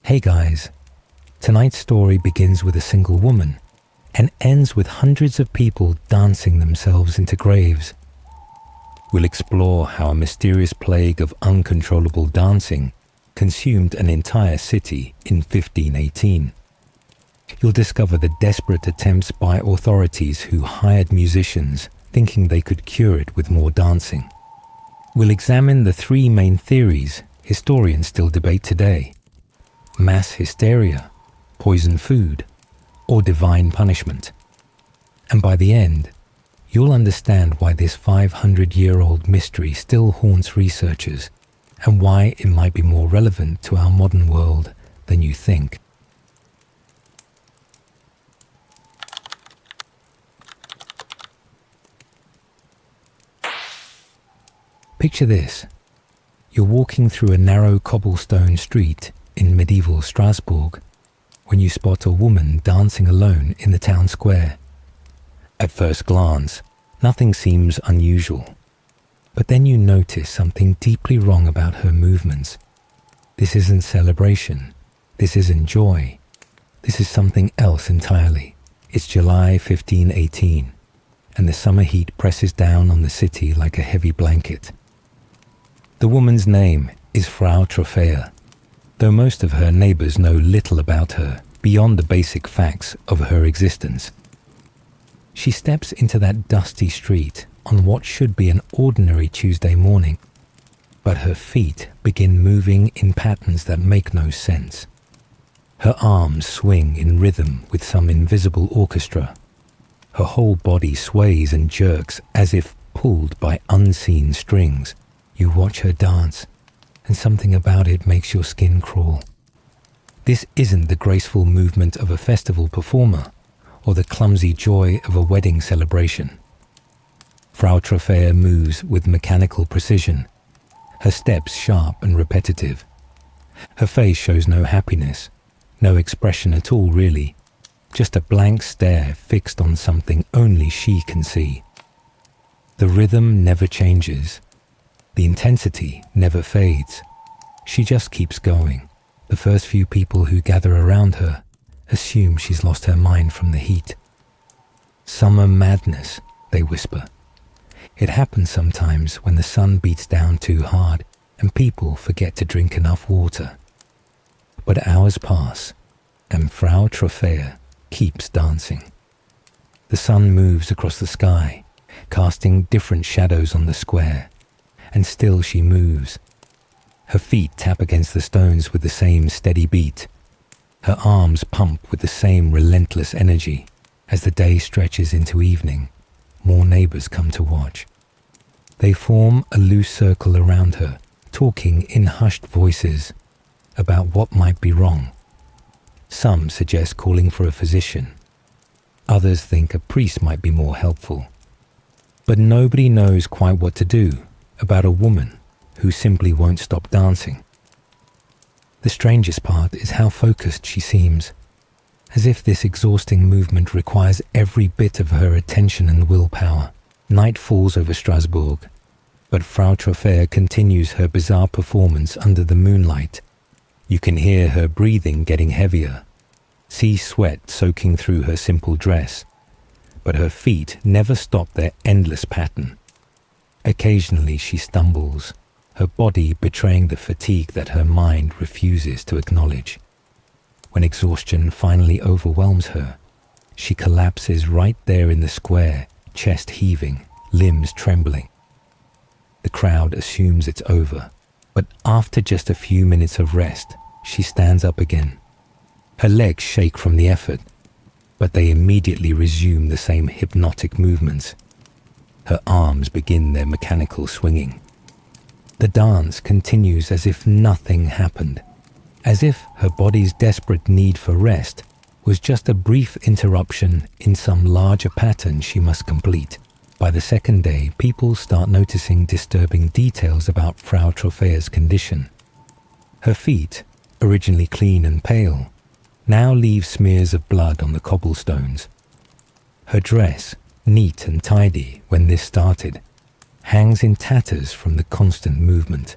Hey guys, tonight's story begins with a single woman and ends with hundreds of people dancing themselves into graves. We'll explore how a mysterious plague of uncontrollable dancing consumed an entire city in 1518. You'll discover the desperate attempts by authorities who hired musicians thinking they could cure it with more dancing. We'll examine the three main theories historians still debate today: mass hysteria, poison food, or divine punishment. And by the end, you'll understand why this 500-year-old mystery still haunts researchers and why it might be more relevant to our modern world than you think. Picture this. You're walking through a narrow cobblestone street in medieval Strasbourg when you spot a woman dancing alone in the town square. At first glance, nothing seems unusual, but then you notice something deeply wrong about her movements. This isn't celebration. This isn't joy. This is something else entirely. It's July 1518, and the summer heat presses down on the city like a heavy blanket. The woman's name is Frau Trophäa, though most of her neighbors know little about her beyond the basic facts of her existence. She steps into that dusty street on what should be an ordinary Tuesday morning, but her feet begin moving in patterns that make no sense. Her arms swing in rhythm with some invisible orchestra. Her whole body sways and jerks as if pulled by unseen strings. You watch her dance, and something about it makes your skin crawl. This isn't the graceful movement of a festival performer or the clumsy joy of a wedding celebration. Frau Trophäa moves with mechanical precision, her steps sharp and repetitive. Her face shows no happiness, no expression at all really, just a blank stare fixed on something only she can see. The rhythm never changes. The intensity never fades. She just keeps going. The first few people who gather around her assume she's lost her mind from the heat. Summer madness, they whisper. It happens sometimes when the sun beats down too hard and people forget to drink enough water. But hours pass, and Frau Trophäa keeps dancing. The sun moves across the sky, casting different shadows on the square, and still she moves. Her feet tap against the stones with the same steady beat. Her arms pump with the same relentless energy. As the day stretches into evening, more neighbors come to watch. They form a loose circle around her, talking in hushed voices about what might be wrong. Some suggest calling for a physician. Others think a priest might be more helpful. But nobody knows quite what to do about a woman who simply won't stop dancing. The strangest part is how focused she seems, as if this exhausting movement requires every bit of her attention and willpower. Night falls over Strasbourg, but Frau Trophäa continues her bizarre performance under the moonlight. You can hear her breathing getting heavier, see sweat soaking through her simple dress, but her feet never stop their endless pattern. Occasionally she stumbles, her body betraying the fatigue that her mind refuses to acknowledge. When exhaustion finally overwhelms her, she collapses right there in the square, chest heaving, limbs trembling. The crowd assumes it's over, but after just a few minutes of rest, she stands up again. Her legs shake from the effort, but they immediately resume the same hypnotic movements. Her arms begin their mechanical swinging. The dance continues as if nothing happened, as if her body's desperate need for rest was just a brief interruption in some larger pattern she must complete. By the second day, people start noticing disturbing details about Frau Trophäa's condition. Her feet, originally clean and pale, now leave smears of blood on the cobblestones. Her dress, neat and tidy when this started, hangs in tatters from the constant movement.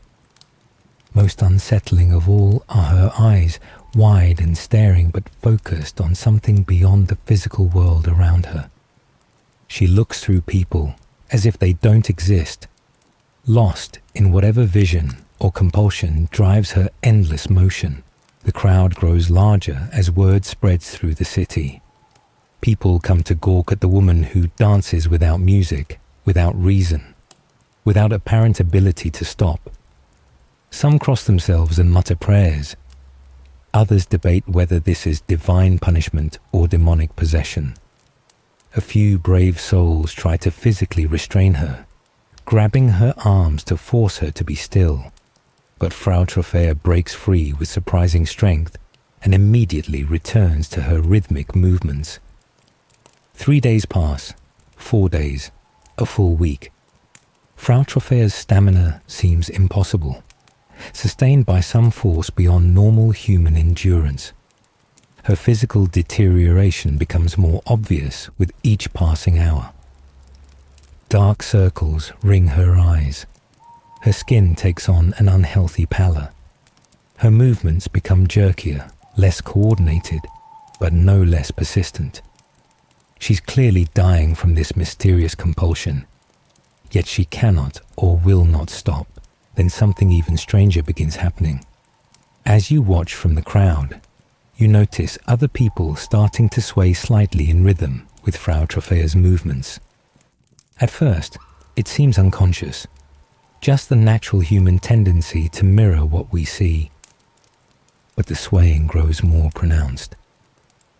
Most unsettling of all are her eyes, wide and staring but focused on something beyond the physical world around her. She looks through people as if they don't exist, lost in whatever vision or compulsion drives her endless motion. The crowd grows larger as word spreads through the city. People come to gawk at the woman who dances without music, without reason, without apparent ability to stop. Some cross themselves and mutter prayers. Others debate whether this is divine punishment or demonic possession. A few brave souls try to physically restrain her, grabbing her arms to force her to be still. But Frau Trophäa breaks free with surprising strength and immediately returns to her rhythmic movements. 3 days pass, 4 days, a full week. Frau Trophäa's stamina seems impossible, sustained by some force beyond normal human endurance. Her physical deterioration becomes more obvious with each passing hour. Dark circles ring her eyes. Her skin takes on an unhealthy pallor. Her movements become jerkier, less coordinated, but no less persistent. She's clearly dying from this mysterious compulsion, yet she cannot or will not stop. Then something even stranger begins happening. As you watch from the crowd, you notice other people starting to sway slightly in rhythm with Frau Trophäa's movements. At first, it seems unconscious, just the natural human tendency to mirror what we see. But the swaying grows more pronounced.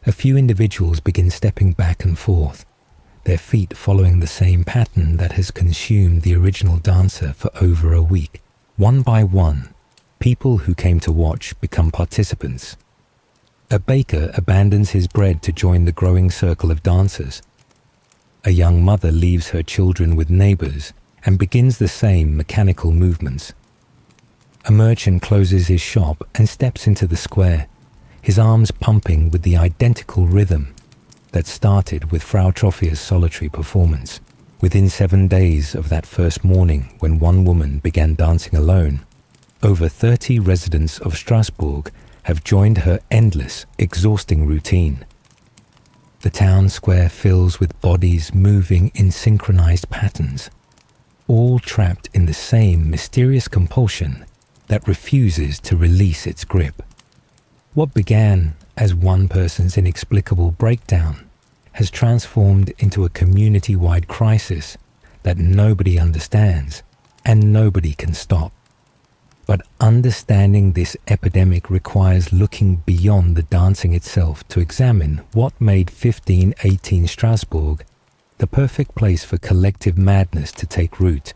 A few individuals begin stepping back and forth, their feet following the same pattern that has consumed the original dancer for over a week. One by one, people who came to watch become participants. A baker abandons his bread to join the growing circle of dancers. A young mother leaves her children with neighbors and begins the same mechanical movements. A merchant closes his shop and steps into the square, his arms pumping with the identical rhythm that started with Frau Trophäa's solitary performance. Within 7 days of that first morning when one woman began dancing alone, over 30 residents of Strasbourg have joined her endless, exhausting routine. The town square fills with bodies moving in synchronized patterns, all trapped in the same mysterious compulsion that refuses to release its grip. What began as one person's inexplicable breakdown has transformed into a community-wide crisis that nobody understands and nobody can stop. But understanding this epidemic requires looking beyond the dancing itself to examine what made 1518 Strasbourg the perfect place for collective madness to take root.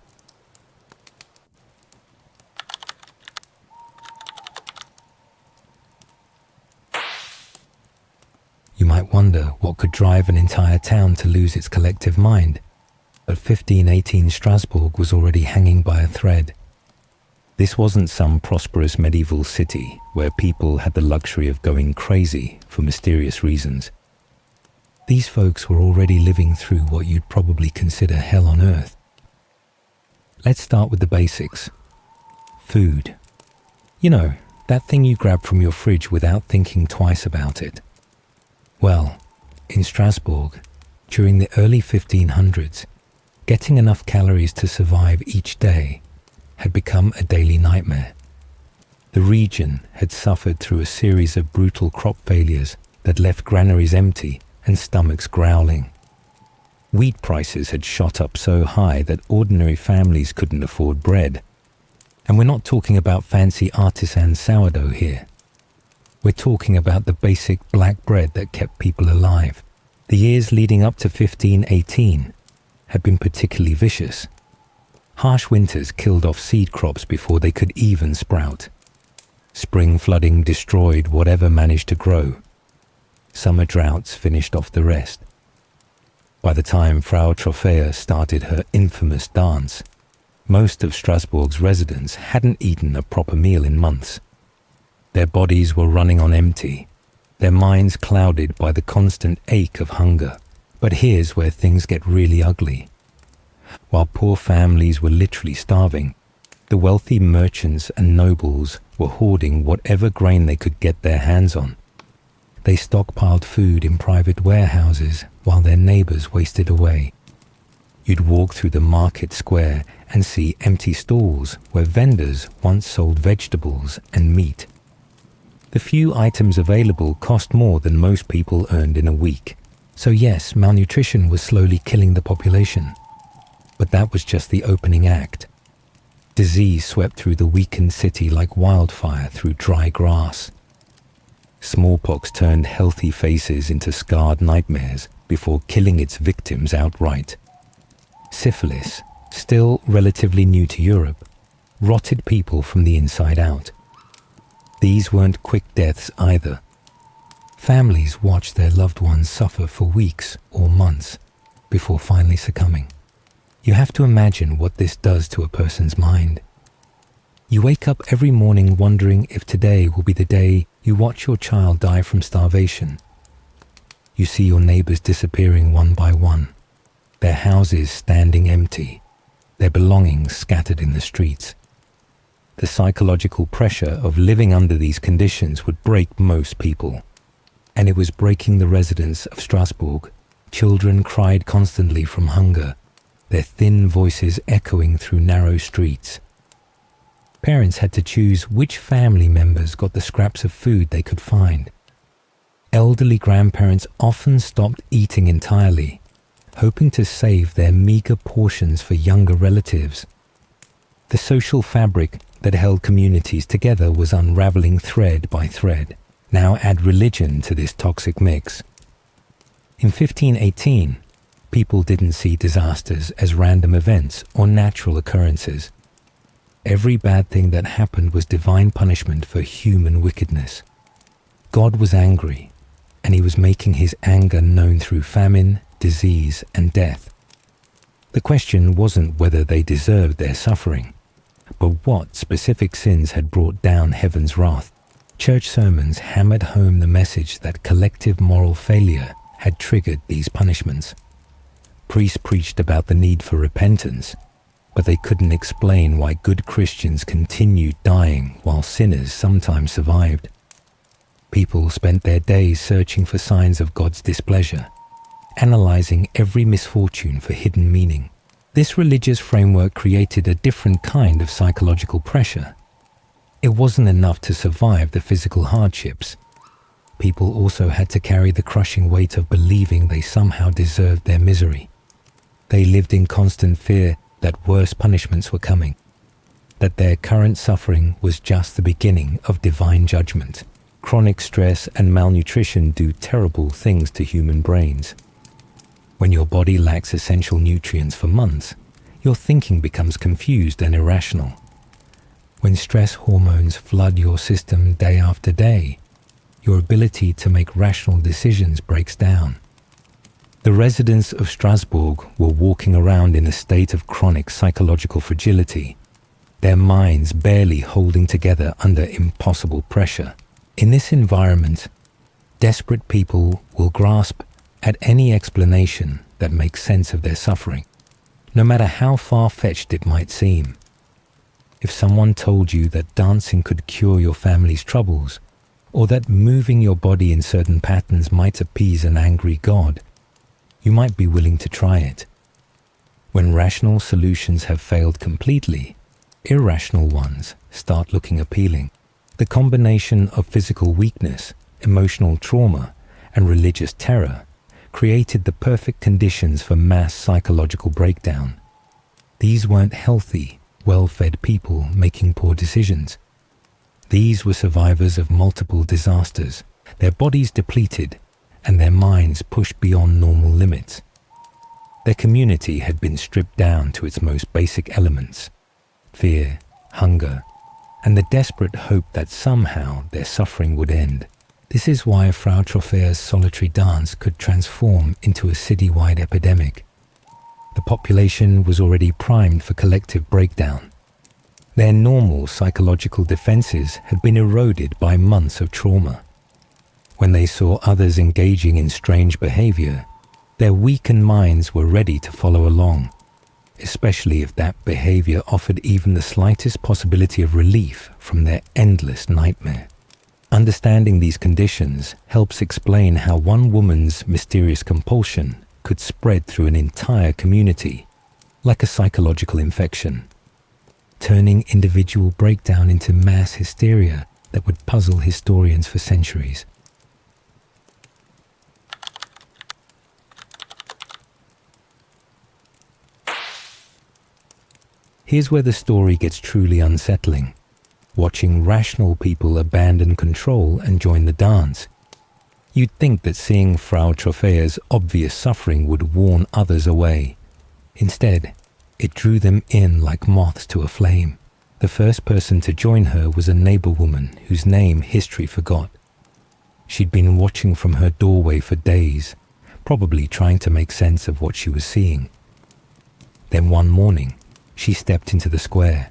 You might wonder what could drive an entire town to lose its collective mind, but 1518 Strasbourg was already hanging by a thread. This wasn't some prosperous medieval city where people had the luxury of going crazy for mysterious reasons. These folks were already living through what you'd probably consider hell on earth. Let's start with the basics. Food. You know, that thing you grab from your fridge without thinking twice about it. Well, in Strasbourg, during the early 1500s, getting enough calories to survive each day had become a daily nightmare. The region had suffered through a series of brutal crop failures that left granaries empty and stomachs growling. Wheat prices had shot up so high that ordinary families couldn't afford bread. And we're not talking about fancy artisan sourdough here. We're talking about the basic black bread that kept people alive. The years leading up to 1518 had been particularly vicious. Harsh winters killed off seed crops before they could even sprout. Spring flooding destroyed whatever managed to grow. Summer droughts finished off the rest. By the time Frau Trophäa started her infamous dance, most of Strasbourg's residents hadn't eaten a proper meal in months. Their bodies were running on empty, their minds clouded by the constant ache of hunger. But here's where things get really ugly. While poor families were literally starving, the wealthy merchants and nobles were hoarding whatever grain they could get their hands on. They stockpiled food in private warehouses while their neighbors wasted away. You'd walk through the market square and see empty stalls where vendors once sold vegetables and meat. The few items available cost more than most people earned in a week. So yes, malnutrition was slowly killing the population. But that was just the opening act. Disease swept through the weakened city like wildfire through dry grass. Smallpox turned healthy faces into scarred nightmares before killing its victims outright. Syphilis, still relatively new to Europe, rotted people from the inside out. These weren't quick deaths either. Families watched their loved ones suffer for weeks or months before finally succumbing. You have to imagine what this does to a person's mind. You wake up every morning wondering if today will be the day you watch your child die from starvation. You see your neighbors disappearing one by one, their houses standing empty, their belongings scattered in the streets. The psychological pressure of living under these conditions would break most people. And it was breaking the residents of Strasbourg. Children cried constantly from hunger, their thin voices echoing through narrow streets. Parents had to choose which family members got the scraps of food they could find. Elderly grandparents often stopped eating entirely, hoping to save their meager portions for younger relatives. The social fabric that held communities together was unraveling thread by thread. Now add religion to this toxic mix. In 1518, people didn't see disasters as random events or natural occurrences. Every bad thing that happened was divine punishment for human wickedness. God was angry, and he was making his anger known through famine, disease, and death. The question wasn't whether they deserved their suffering, but what specific sins had brought down heaven's wrath. Church sermons hammered home the message that collective moral failure had triggered these punishments. Priests preached about the need for repentance, but they couldn't explain why good Christians continued dying while sinners sometimes survived. People spent their days searching for signs of God's displeasure, analyzing every misfortune for hidden meaning. This religious framework created a different kind of psychological pressure. It wasn't enough to survive the physical hardships. People also had to carry the crushing weight of believing they somehow deserved their misery. They lived in constant fear that worse punishments were coming, that their current suffering was just the beginning of divine judgment. Chronic stress and malnutrition do terrible things to human brains. When your body lacks essential nutrients for months, your thinking becomes confused and irrational. When stress hormones flood your system day after day, your ability to make rational decisions breaks down. The residents of Strasbourg were walking around in a state of chronic psychological fragility, their minds barely holding together under impossible pressure. In this environment, desperate people will grasp at any explanation that makes sense of their suffering, no matter how far-fetched it might seem. If someone told you that dancing could cure your family's troubles, or that moving your body in certain patterns might appease an angry God, you might be willing to try it. When rational solutions have failed completely, irrational ones start looking appealing. The combination of physical weakness, emotional trauma, and religious terror created the perfect conditions for mass psychological breakdown. These weren't healthy, well-fed people making poor decisions. These were survivors of multiple disasters, their bodies depleted, and their minds pushed beyond normal limits. Their community had been stripped down to its most basic elements: fear, hunger, and the desperate hope that somehow their suffering would end. This is why Frau Trofea's solitary dance could transform into a citywide epidemic. The population was already primed for collective breakdown. Their normal psychological defenses had been eroded by months of trauma. When they saw others engaging in strange behavior, their weakened minds were ready to follow along. especially if that behavior offered even the slightest possibility of relief from their endless nightmare. Understanding these conditions helps explain how one woman's mysterious compulsion could spread through an entire community, like a psychological infection, turning individual breakdown into mass hysteria that would puzzle historians for centuries. Here's where the story gets truly unsettling. Watching rational people abandon control and join the dance. You'd think that seeing Frau Troffea's obvious suffering would warn others away. Instead, it drew them in like moths to a flame. The first person to join her was a neighbor woman whose name history forgot. She'd been watching from her doorway for days, probably trying to make sense of what she was seeing. Then one morning, she stepped into the square.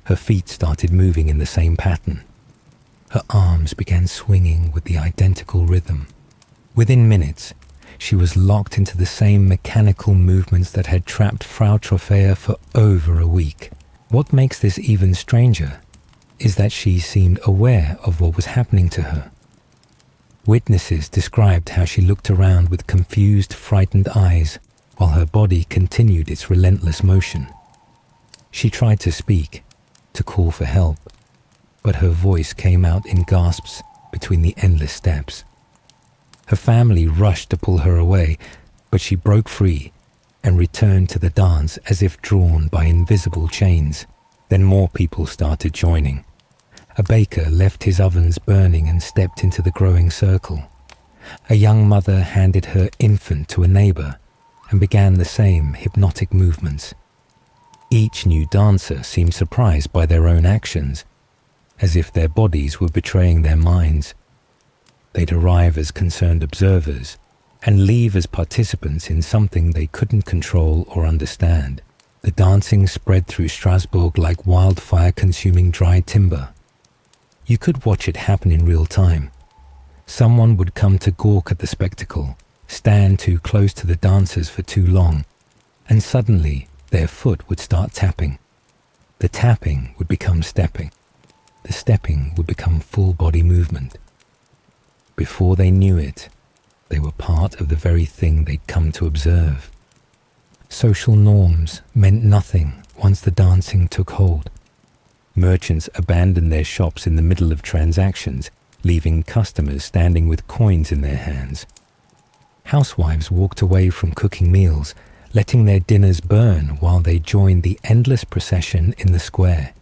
Her feet started moving in the same pattern. Her arms began swinging with the identical rhythm. Within minutes, she was locked into the same mechanical movements that had trapped Frau Troffea for over a week. What makes this even stranger is that she seemed aware of what was happening to her. Witnesses described how she looked around with confused, frightened eyes while her body continued its relentless motion. She tried to speak, to call for help, but her voice came out in gasps between the endless steps. Her family rushed to pull her away, but she broke free and returned to the dance as if drawn by invisible chains. Then more people started joining. A baker left his ovens burning and stepped into the growing circle. A young mother handed her infant to a neighbor and began the same hypnotic movements. Each new dancer seemed surprised by their own actions, as if their bodies were betraying their minds. They'd arrive as concerned observers and leave as participants in something they couldn't control or understand. The dancing spread through Strasbourg like wildfire consuming dry timber. You could watch it happen in real time. Someone would come to gawk at the spectacle, stand too close to the dancers for too long, and suddenly their foot would start tapping. The tapping would become stepping. The stepping would become full body movement. Before they knew it, they were part of the very thing they'd come to observe. Social norms meant nothing once the dancing took hold. Merchants abandoned their shops in the middle of transactions, leaving customers standing with coins in their hands. Housewives walked away from cooking meals, letting their dinners burn while they joined the endless procession in the square.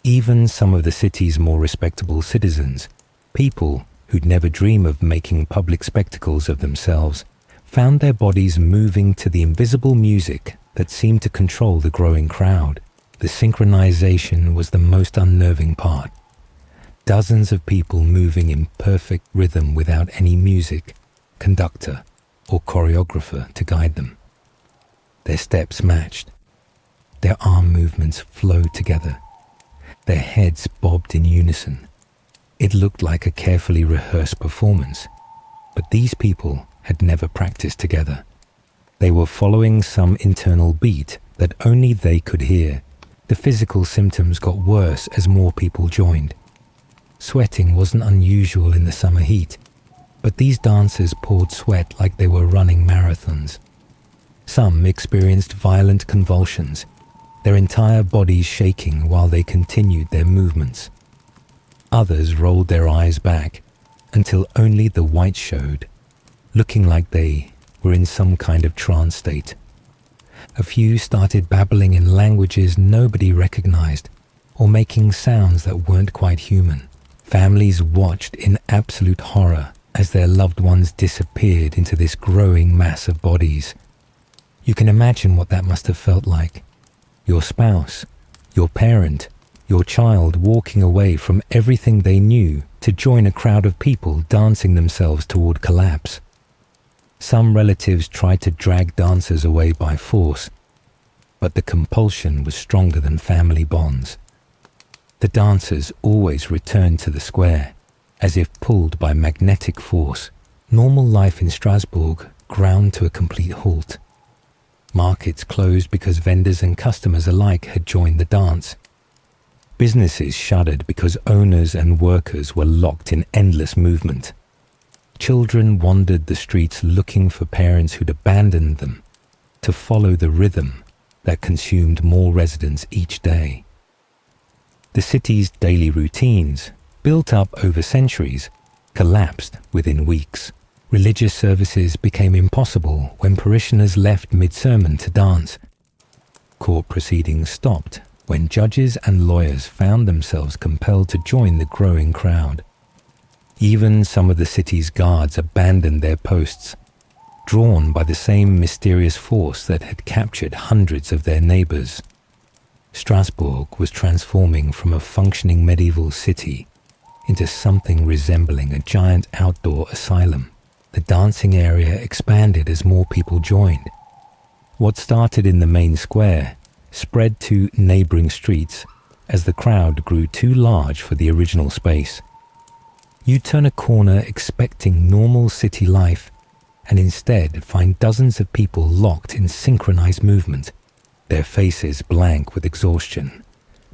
Even some of the city's more respectable citizens, people who'd never dream of making public spectacles of themselves, found their bodies moving to the invisible music that seemed to control the growing crowd. The synchronization was the most unnerving part. Dozens of people moving in perfect rhythm without any music, conductor, or choreographer to guide them. Their steps matched. Their arm movements flowed together. Their heads bobbed in unison. It looked like a carefully rehearsed performance, but these people had never practiced together. They were following some internal beat that only they could hear. The physical symptoms got worse as more people joined. Sweating wasn't unusual in the summer heat, but these dancers poured sweat like they were running marathons. Some experienced violent convulsions, their entire bodies shaking while they continued their movements. Others rolled their eyes back until only the white showed, looking like they were in some kind of trance state. A few started babbling in languages nobody recognized or making sounds that weren't quite human. Families watched in absolute horror as their loved ones disappeared into this growing mass of bodies. You can imagine what that must have felt like. Your spouse, your parent, your child walking away from everything they knew to join a crowd of people dancing themselves toward collapse. Some relatives tried to drag dancers away by force, but the compulsion was stronger than family bonds. The dancers always returned to the square, as if pulled by magnetic force. Normal life in Strasbourg ground to a complete halt. Markets closed because vendors and customers alike had joined the dance. Businesses shuddered because owners and workers were locked in endless movement. Children wandered the streets looking for parents who'd abandoned them to follow the rhythm that consumed more residents each day. The city's daily routines, built up over centuries, collapsed within weeks. Religious services became impossible when parishioners left mid-sermon to dance. Court proceedings stopped when judges and lawyers found themselves compelled to join the growing crowd. Even some of the city's guards abandoned their posts, drawn by the same mysterious force that had captured hundreds of their neighbors. Strasbourg was transforming from a functioning medieval city into something resembling a giant outdoor asylum. The dancing area expanded as more people joined. What started in the main square spread to neighboring streets as the crowd grew too large for the original space. You turn a corner expecting normal city life and instead find dozens of people locked in synchronized movement, their faces blank with exhaustion,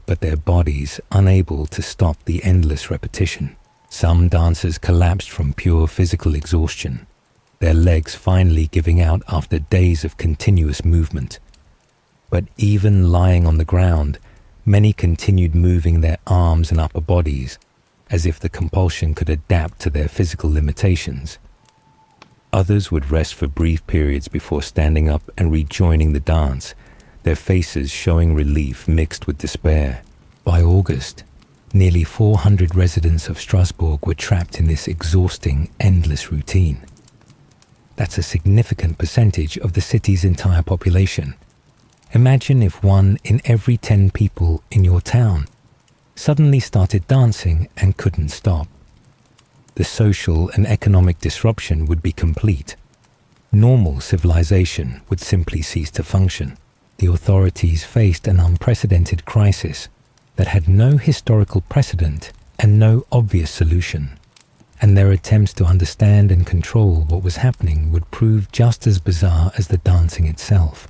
but their bodies unable to stop the endless repetition. Some dancers collapsed from pure physical exhaustion, their legs finally giving out after days of continuous movement. But even lying on the ground, many continued moving their arms and upper bodies, as if the compulsion could adapt to their physical limitations. Others would rest for brief periods before standing up and rejoining the dance, their faces showing relief mixed with despair. By August, nearly 400 residents of Strasbourg were trapped in this exhausting, endless routine. That's a significant percentage of the city's entire population. Imagine if 1 in every 10 people in your town suddenly started dancing and couldn't stop. The social and economic disruption would be complete. Normal civilization would simply cease to function. The authorities faced an unprecedented crisis that had no historical precedent and no obvious solution, and their attempts to understand and control what was happening would prove just as bizarre as the dancing itself.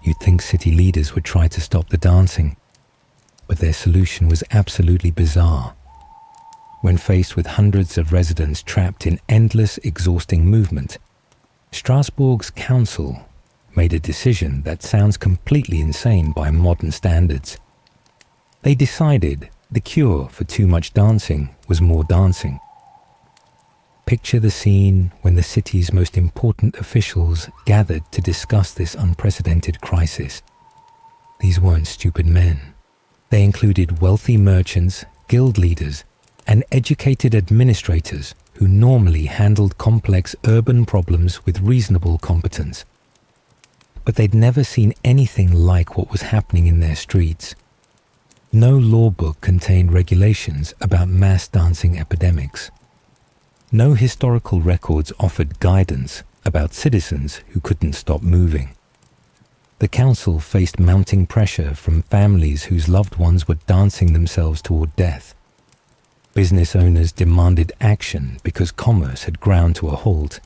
You'd think city leaders would try to stop the dancing, but their solution was absolutely bizarre. When faced with hundreds of residents trapped in endless, exhausting movement, Strasbourg's council made a decision that sounds completely insane by modern standards. They decided the cure for too much dancing was more dancing. Picture the scene when the city's most important officials gathered to discuss this unprecedented crisis. These weren't stupid men. They included wealthy merchants, guild leaders, and educated administrators who normally handled complex urban problems with reasonable competence. But they'd never seen anything like what was happening in their streets. No law book contained regulations about mass dancing epidemics. No historical records offered guidance about citizens who couldn't stop moving. The council faced mounting pressure from families whose loved ones were dancing themselves toward death. Business owners demanded action because commerce had ground to a halt.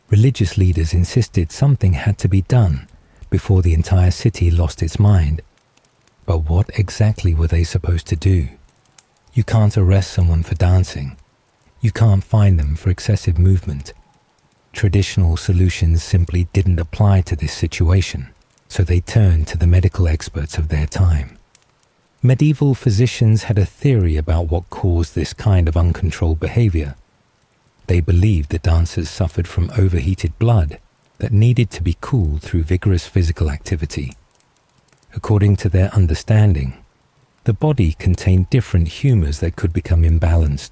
Religious leaders insisted something had to be done before the entire city lost its mind. But what exactly were they supposed to do? You can't arrest someone for dancing. You can't fine them for excessive movement. Traditional solutions simply didn't apply to this situation, so they turned to the medical experts of their time. Medieval physicians had a theory about what caused this kind of uncontrolled behavior. They believed the dancers suffered from overheated blood that needed to be cooled through vigorous physical activity. According to their understanding, the body contained different humors that could become imbalanced.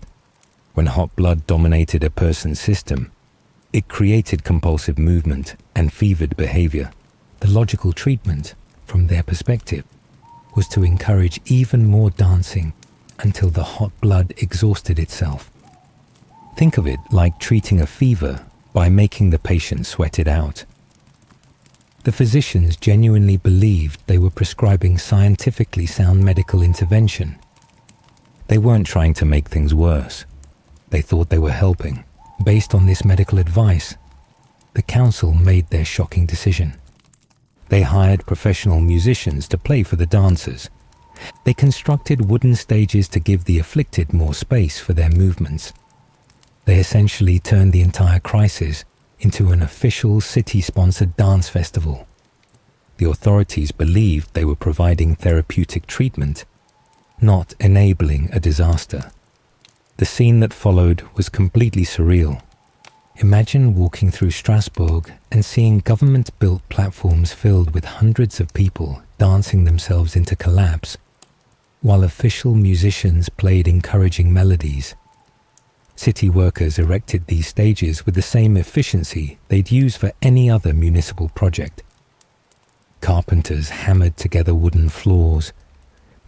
When hot blood dominated a person's system, it created compulsive movement and fevered behavior. The logical treatment, from their perspective, was to encourage even more dancing until the hot blood exhausted itself. Think of it like treating a fever by making the patient sweat it out. The physicians genuinely believed they were prescribing scientifically sound medical intervention. They weren't trying to make things worse. They thought they were helping. Based on this medical advice, the council made their shocking decision. They hired professional musicians to play for the dancers. They constructed wooden stages to give the afflicted more space for their movements. They essentially turned the entire crisis into an official city-sponsored dance festival. The authorities believed they were providing therapeutic treatment, not enabling a disaster. The scene that followed was completely surreal. Imagine walking through Strasbourg and seeing government-built platforms filled with hundreds of people dancing themselves into collapse, while official musicians played encouraging melodies. City workers erected these stages with the same efficiency they'd use for any other municipal project. Carpenters hammered together wooden floors.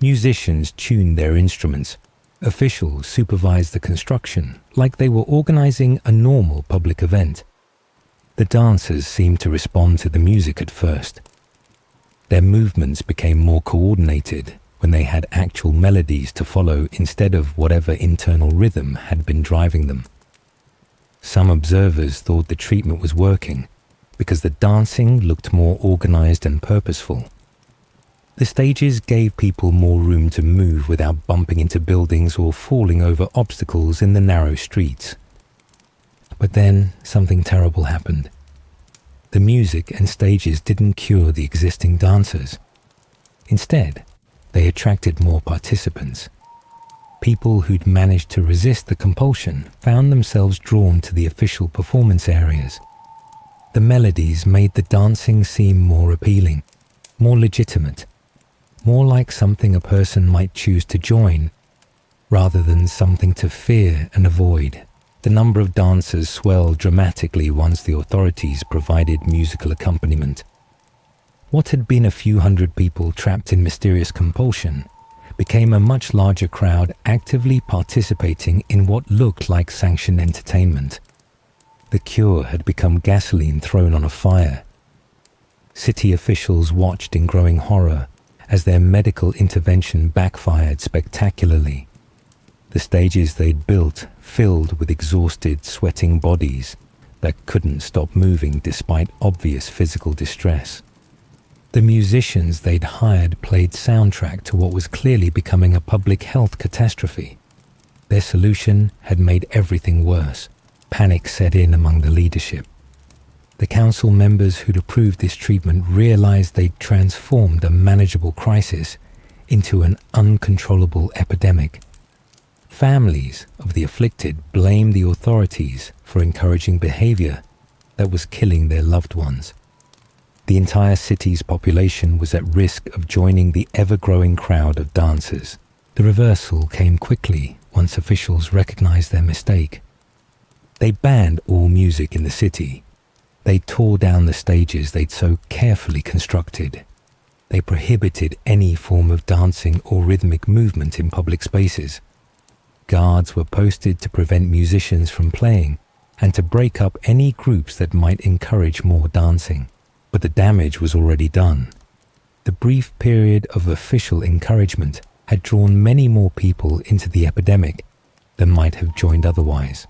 Musicians tuned their instruments. Officials supervised the construction like they were organizing a normal public event. The dancers seemed to respond to the music at first. Their movements became more coordinated when they had actual melodies to follow instead of whatever internal rhythm had been driving them. Some observers thought the treatment was working because the dancing looked more organized and purposeful. The stages gave people more room to move without bumping into buildings or falling over obstacles in the narrow streets. But then something terrible happened. The music and stages didn't cure the existing dancers. Instead, they attracted more participants. People who'd managed to resist the compulsion found themselves drawn to the official performance areas. The melodies made the dancing seem more appealing, more legitimate, more like something a person might choose to join, rather than something to fear and avoid. The number of dancers swelled dramatically once the authorities provided musical accompaniment. What had been a few hundred people trapped in mysterious compulsion became a much larger crowd actively participating in what looked like sanctioned entertainment. The cure had become gasoline thrown on a fire. City officials watched in growing horror as their medical intervention backfired spectacularly. The stages they'd built filled with exhausted, sweating bodies that couldn't stop moving despite obvious physical distress. The musicians they'd hired played soundtrack to what was clearly becoming a public health catastrophe. Their solution had made everything worse. Panic set in among the leadership. The council members who'd approved this treatment realized they'd transformed a manageable crisis into an uncontrollable epidemic. Families of the afflicted blamed the authorities for encouraging behavior that was killing their loved ones. The entire city's population was at risk of joining the ever-growing crowd of dancers. The reversal came quickly once officials recognized their mistake. They banned all music in the city. They tore down the stages they'd so carefully constructed. They prohibited any form of dancing or rhythmic movement in public spaces. Guards were posted to prevent musicians from playing and to break up any groups that might encourage more dancing. But the damage was already done. The brief period of official encouragement had drawn many more people into the epidemic than might have joined otherwise.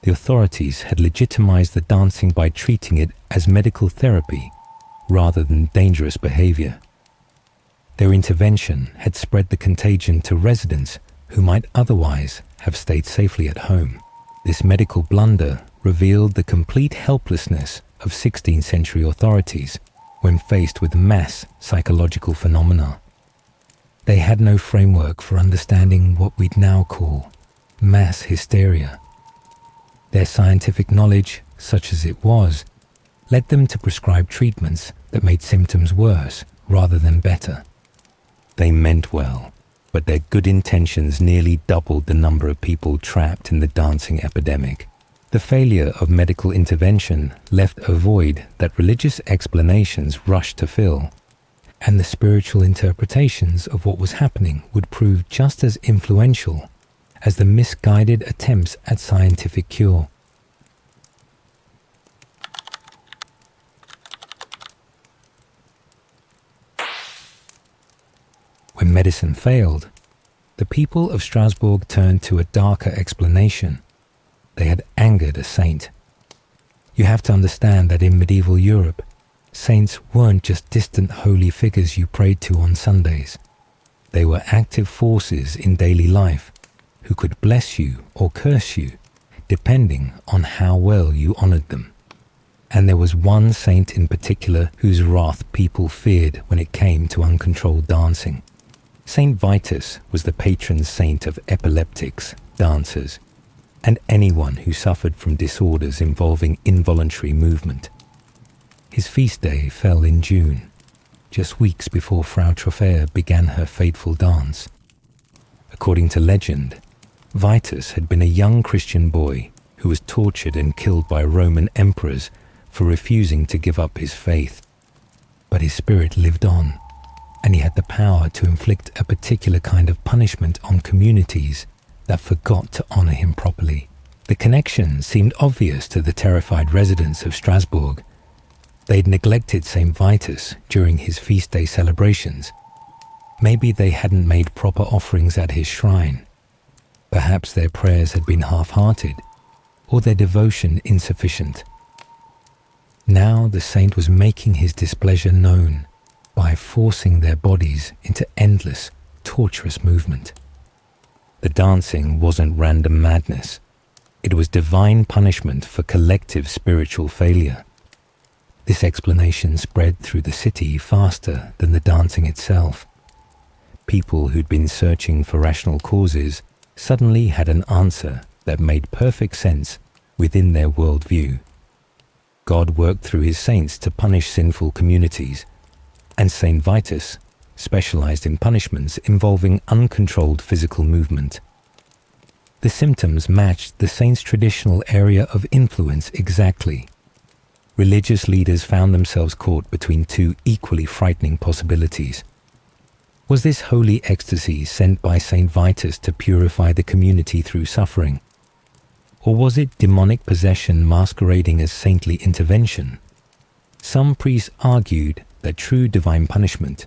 The authorities had legitimized the dancing by treating it as medical therapy rather than dangerous behavior. Their intervention had spread the contagion to residents who might otherwise have stayed safely at home. This medical blunder revealed the complete helplessness of 16th century authorities when faced with mass psychological phenomena. They had no framework for understanding what we'd now call mass hysteria. Their scientific knowledge, such as it was, led them to prescribe treatments that made symptoms worse rather than better. They meant well, but their good intentions nearly doubled the number of people trapped in the dancing epidemic. The failure of medical intervention left a void that religious explanations rushed to fill, and the spiritual interpretations of what was happening would prove just as influential as the misguided attempts at scientific cure. When medicine failed, the people of Strasbourg turned to a darker explanation. They had angered a saint. You have to understand that in medieval Europe, saints weren't just distant holy figures you prayed to on Sundays. They were active forces in daily life who could bless you or curse you, depending on how well you honored them. And there was one saint in particular whose wrath people feared when it came to uncontrolled dancing. Saint Vitus was the patron saint of epileptics, dancers, and anyone who suffered from disorders involving involuntary movement. His feast day fell in June, just weeks before Frau Troffea began her fateful dance. According to legend, Vitus had been a young Christian boy who was tortured and killed by Roman emperors for refusing to give up his faith. But his spirit lived on, and he had the power to inflict a particular kind of punishment on communities that forgot to honor him properly. The connection seemed obvious to the terrified residents of Strasbourg. They'd neglected St. Vitus during his feast day celebrations. Maybe they hadn't made proper offerings at his shrine. Perhaps their prayers had been half-hearted, or their devotion insufficient. Now the saint was making his displeasure known by forcing their bodies into endless, torturous movement. The dancing wasn't random madness. It was divine punishment for collective spiritual failure. This explanation spread through the city faster than the dancing itself. People who'd been searching for rational causes suddenly had an answer that made perfect sense within their worldview. God worked through his saints to punish sinful communities, and Saint Vitus specialized in punishments involving uncontrolled physical movement. The symptoms matched the saint's traditional area of influence exactly. Religious leaders found themselves caught between two equally frightening possibilities. Was this holy ecstasy sent by Saint Vitus to purify the community through suffering? Or was it demonic possession masquerading as saintly intervention? Some priests argued that true divine punishment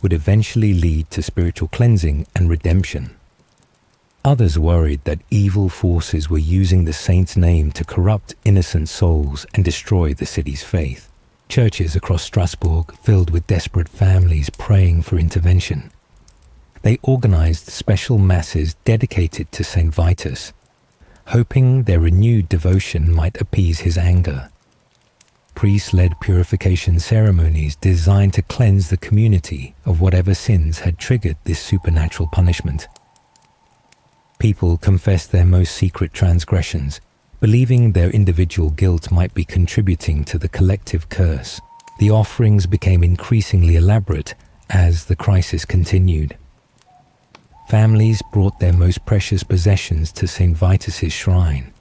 would eventually lead to spiritual cleansing and redemption. Others worried that evil forces were using the saint's name to corrupt innocent souls and destroy the city's faith. Churches across Strasbourg filled with desperate families praying for intervention. They organized special masses dedicated to Saint Vitus, hoping their renewed devotion might appease his anger. Priests led purification ceremonies designed to cleanse the community of whatever sins had triggered this supernatural punishment. People confessed their most secret transgressions, believing their individual guilt might be contributing to the collective curse. The offerings became increasingly elaborate as the crisis continued. Families brought their most precious possessions to St. Vitus's shrine: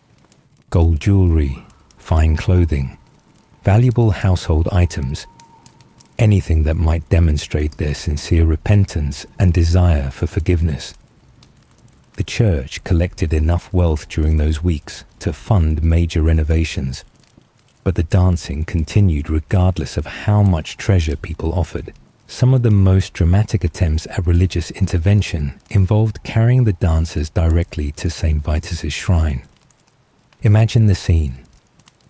gold jewelry, fine clothing, valuable household items, anything that might demonstrate their sincere repentance and desire for forgiveness. The church collected enough wealth during those weeks to fund major renovations, but the dancing continued regardless of how much treasure people offered. Some of the most dramatic attempts at religious intervention involved carrying the dancers directly to St. Vitus's shrine. Imagine the scene: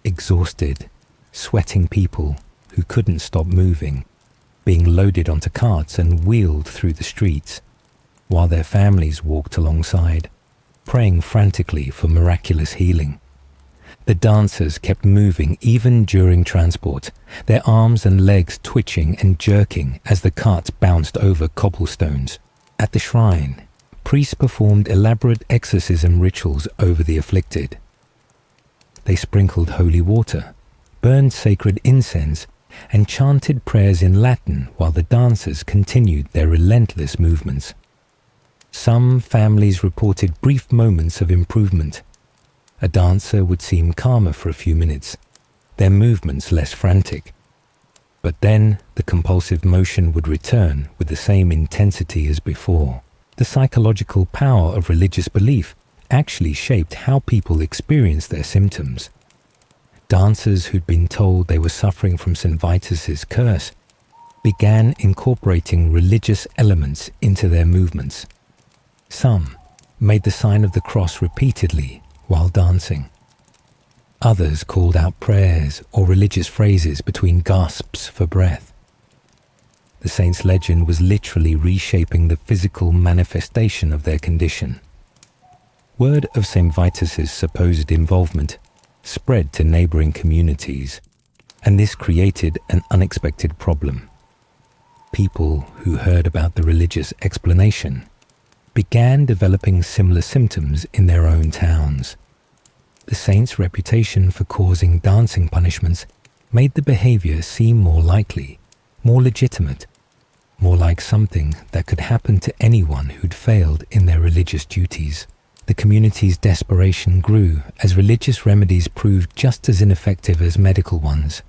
exhausted, sweating people who couldn't stop moving, being loaded onto carts and wheeled through the streets, while their families walked alongside, praying frantically for miraculous healing. The dancers kept moving even during transport, their arms and legs twitching and jerking as the carts bounced over cobblestones. At the shrine, priests performed elaborate exorcism rituals over the afflicted. They sprinkled holy water, burned sacred incense, and chanted prayers in Latin while the dancers continued their relentless movements. Some families reported brief moments of improvement. A dancer would seem calmer for a few minutes, their movements less frantic. But then the compulsive motion would return with the same intensity as before. The psychological power of religious belief actually shaped how people experienced their symptoms. Dancers who'd been told they were suffering from St. Vitus's curse began incorporating religious elements into their movements. Some made the sign of the cross repeatedly while dancing. Others called out prayers or religious phrases between gasps for breath. The saint's legend was literally reshaping the physical manifestation of their condition. Word of St. Vitus's supposed involvement spread to neighboring communities, and this created an unexpected problem. People who heard about the religious explanation began developing similar symptoms in their own towns. The saint's reputation for causing dancing punishments made the behavior seem more likely, more legitimate, more like something that could happen to anyone who'd failed in their religious duties. The community's desperation grew as religious remedies proved just as ineffective as medical ones.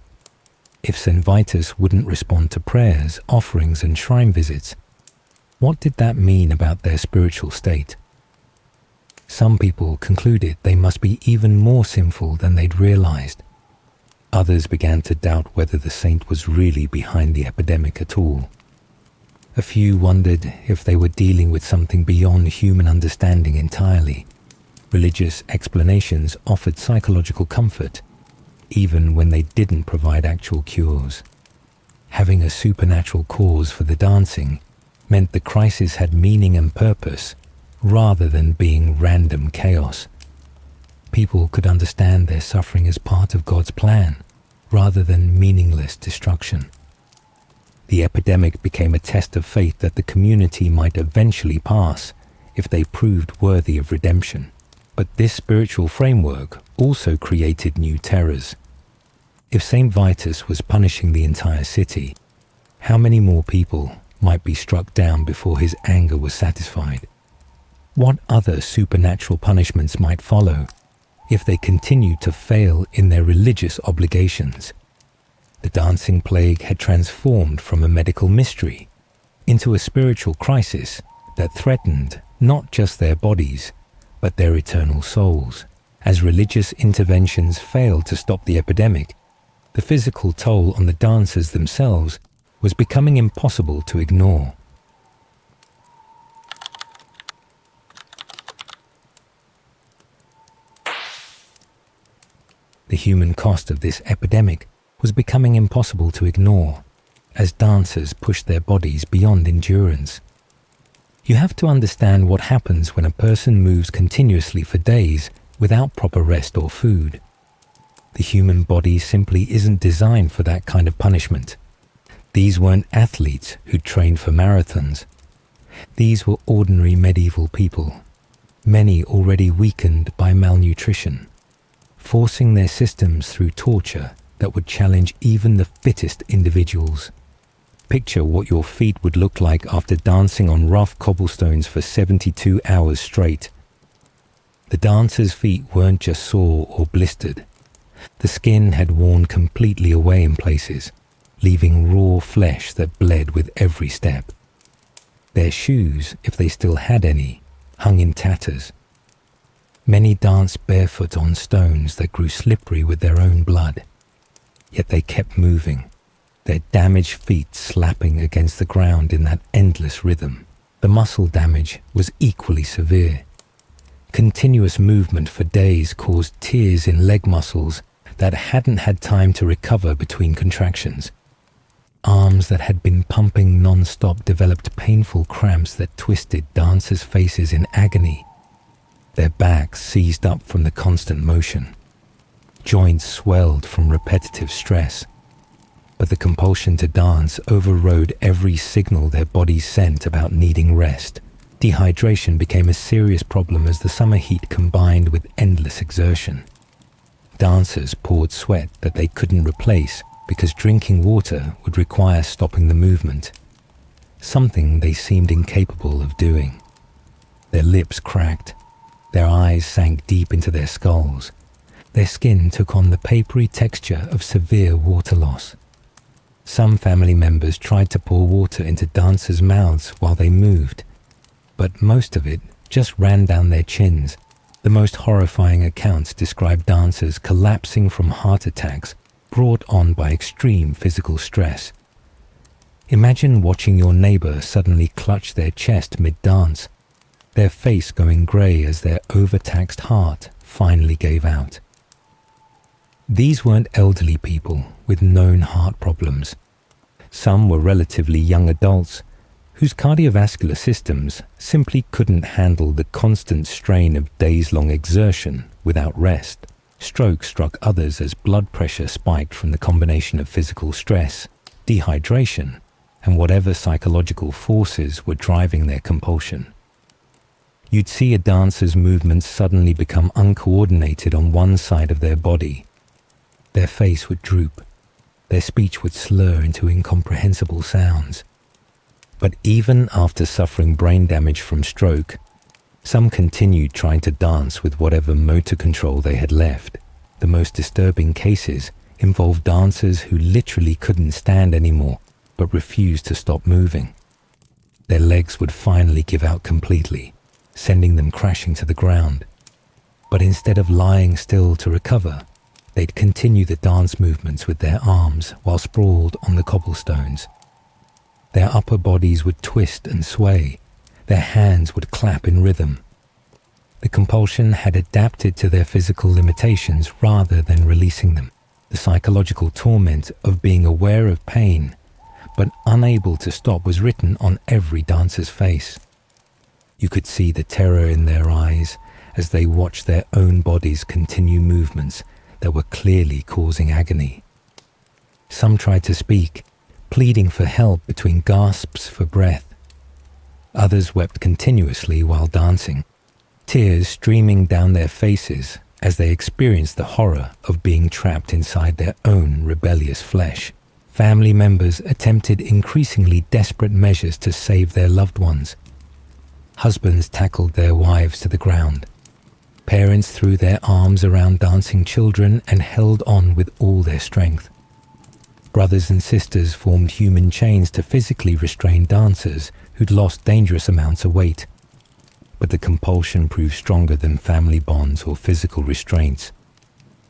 If St. Vitus wouldn't respond to prayers, offerings, and shrine visits, what did that mean about their spiritual state? Some people concluded they must be even more sinful than they'd realized. Others began to doubt whether the saint was really behind the epidemic at all. A few wondered if they were dealing with something beyond human understanding entirely. Religious explanations offered psychological comfort, even when they didn't provide actual cures. Having a supernatural cause for the dancing meant the crisis had meaning and purpose, rather than being random chaos. People could understand their suffering as part of God's plan, rather than meaningless destruction. The epidemic became a test of faith that the community might eventually pass if they proved worthy of redemption. But this spiritual framework also created new terrors. If St. Vitus was punishing the entire city, how many more people might be struck down before his anger was satisfied? What other supernatural punishments might follow if they continued to fail in their religious obligations? The dancing plague had transformed from a medical mystery into a spiritual crisis that threatened not just their bodies, but their eternal souls. As religious interventions failed to stop the epidemic, the physical toll on the dancers themselves was becoming impossible to ignore. The human cost of this epidemic was becoming impossible to ignore as dancers pushed their bodies beyond endurance. You have to understand what happens when a person moves continuously for days without proper rest or food. The human body simply isn't designed for that kind of punishment. These weren't athletes who trained for marathons. These were ordinary medieval people, many already weakened by malnutrition, forcing their systems through torture that would challenge even the fittest individuals. Picture what your feet would look like after dancing on rough cobblestones for 72 hours straight. The dancers' feet weren't just sore or blistered. The skin had worn completely away in places, leaving raw flesh that bled with every step. Their shoes, if they still had any, hung in tatters. Many danced barefoot on stones that grew slippery with their own blood. Yet they kept moving, their damaged feet slapping against the ground in that endless rhythm. The muscle damage was equally severe. Continuous movement for days caused tears in leg muscles that hadn't had time to recover between contractions. Arms that had been pumping non-stop developed painful cramps that twisted dancers' faces in agony. Their backs seized up from the constant motion. Joints swelled from repetitive stress. But the compulsion to dance overrode every signal their bodies sent about needing rest. Dehydration became a serious problem as the summer heat combined with endless exertion. Dancers poured sweat that they couldn't replace because drinking water would require stopping the movement, something they seemed incapable of doing. Their lips cracked, their eyes sank deep into their skulls. Their skin took on the papery texture of severe water loss. Some family members tried to pour water into dancers' mouths while they moved, but most of it just ran down their chins. The most horrifying accounts describe dancers collapsing from heart attacks brought on by extreme physical stress. Imagine watching your neighbor suddenly clutch their chest mid-dance. their face going grey as their overtaxed heart finally gave out. These weren't elderly people with known heart problems. Some were relatively young adults whose cardiovascular systems simply couldn't handle the constant strain of days-long exertion without rest. Stroke struck others as blood pressure spiked from the combination of physical stress, dehydration, and whatever psychological forces were driving their compulsion. You'd see a dancer's movements suddenly become uncoordinated on one side of their body. Their face would droop. Their speech would slur into incomprehensible sounds. But even after suffering brain damage from stroke, some continued trying to dance with whatever motor control they had left. The most disturbing cases involved dancers who literally couldn't stand anymore but refused to stop moving. Their legs would finally give out completely, sending them crashing to the ground. But instead of lying still to recover, they'd continue the dance movements with their arms while sprawled on the cobblestones. Their upper bodies would twist and sway. Their hands would clap in rhythm. The compulsion had adapted to their physical limitations rather than releasing them. The psychological torment of being aware of pain but unable to stop was written on every dancer's face. You could see the terror in their eyes as they watched their own bodies continue movements that were clearly causing agony. Some tried to speak, pleading for help between gasps for breath. Others wept continuously while dancing, tears streaming down their faces as they experienced the horror of being trapped inside their own rebellious flesh. Family members attempted increasingly desperate measures to save their loved ones. Husbands tackled their wives to the ground. Parents threw their arms around dancing children and held on with all their strength. Brothers and sisters formed human chains to physically restrain dancers who'd lost dangerous amounts of weight. But the compulsion proved stronger than family bonds or physical restraints.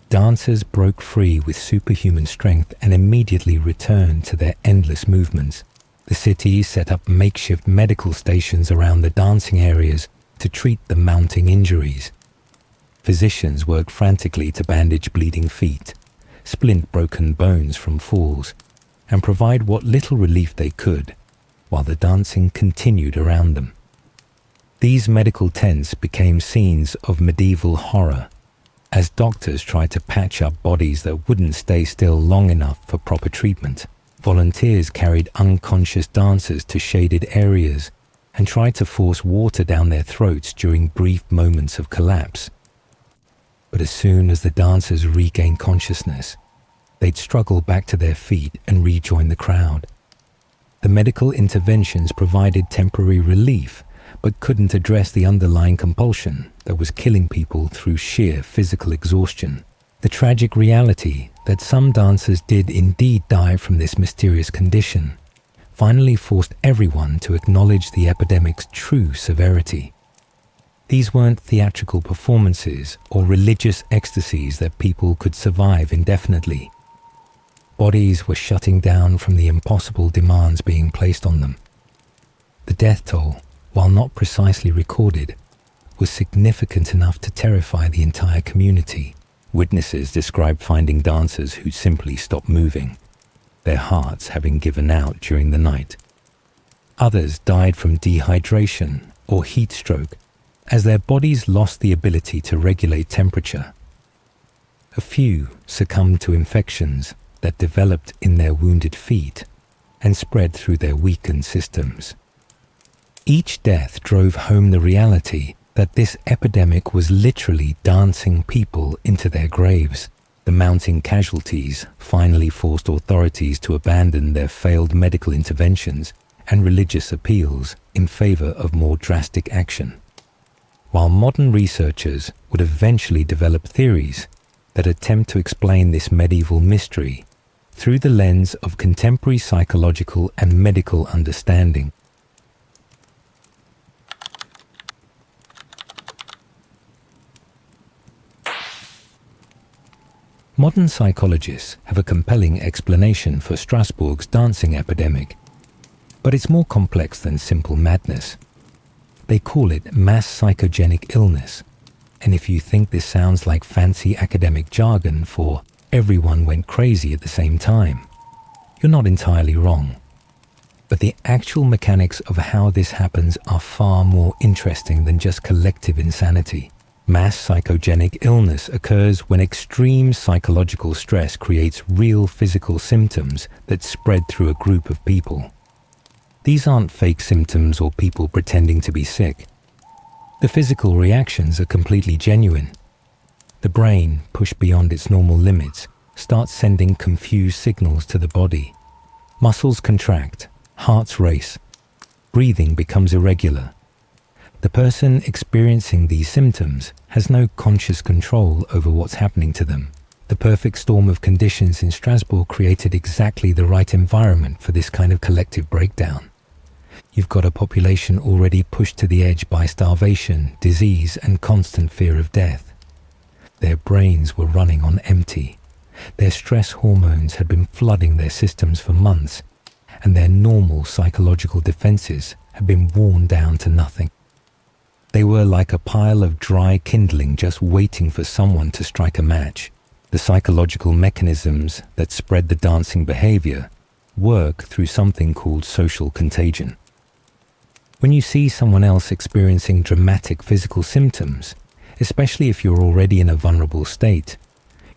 Dancers broke free with superhuman strength and immediately returned to their endless movements. The city set up makeshift medical stations around the dancing areas to treat the mounting injuries. Physicians worked frantically to bandage bleeding feet, splint broken bones from falls, and provide what little relief they could, while the dancing continued around them. These medical tents became scenes of medieval horror, as doctors tried to patch up bodies that wouldn't stay still long enough for proper treatment. Volunteers carried unconscious dancers to shaded areas and tried to force water down their throats during brief moments of collapse. But as soon as the dancers regained consciousness, they'd struggle back to their feet and rejoin the crowd. The medical interventions provided temporary relief, but couldn't address the underlying compulsion that was killing people through sheer physical exhaustion. The tragic reality that some dancers did indeed die from this mysterious condition finally forced everyone to acknowledge the epidemic's true severity. These weren't theatrical performances or religious ecstasies that people could survive indefinitely. Bodies were shutting down from the impossible demands being placed on them. The death toll, while not precisely recorded, was significant enough to terrify the entire community. Witnesses described finding dancers who simply stopped moving, their hearts having given out during the night. Others died from dehydration or heat stroke as their bodies lost the ability to regulate temperature. A few succumbed to infections that developed in their wounded feet and spread through their weakened systems. Each death drove home the reality that this epidemic was literally dancing people into their graves. The mounting casualties finally forced authorities to abandon their failed medical interventions and religious appeals in favor of more drastic action. While modern researchers would eventually develop theories that attempt to explain this medieval mystery through the lens of contemporary psychological and medical understanding. Modern psychologists have a compelling explanation for Strasbourg's dancing epidemic, but it's more complex than simple madness. They call it mass psychogenic illness. And if you think this sounds like fancy academic jargon for everyone went crazy at the same time, you're not entirely wrong. But the actual mechanics of how this happens are far more interesting than just collective insanity. Mass psychogenic illness occurs when extreme psychological stress creates real physical symptoms that spread through a group of people. These aren't fake symptoms or people pretending to be sick. The physical reactions are completely genuine. The brain, pushed beyond its normal limits, starts sending confused signals to the body. Muscles contract, hearts race, breathing becomes irregular. The person experiencing these symptoms has no conscious control over what's happening to them. The perfect storm of conditions in Strasbourg created exactly the right environment for this kind of collective breakdown. You've got a population already pushed to the edge by starvation, disease, and constant fear of death. Their brains were running on empty. Their stress hormones had been flooding their systems for months, and their normal psychological defenses had been worn down to nothing. They were like a pile of dry kindling just waiting for someone to strike a match. The psychological mechanisms that spread the dancing behavior work through something called social contagion. When you see someone else experiencing dramatic physical symptoms, especially if you're already in a vulnerable state,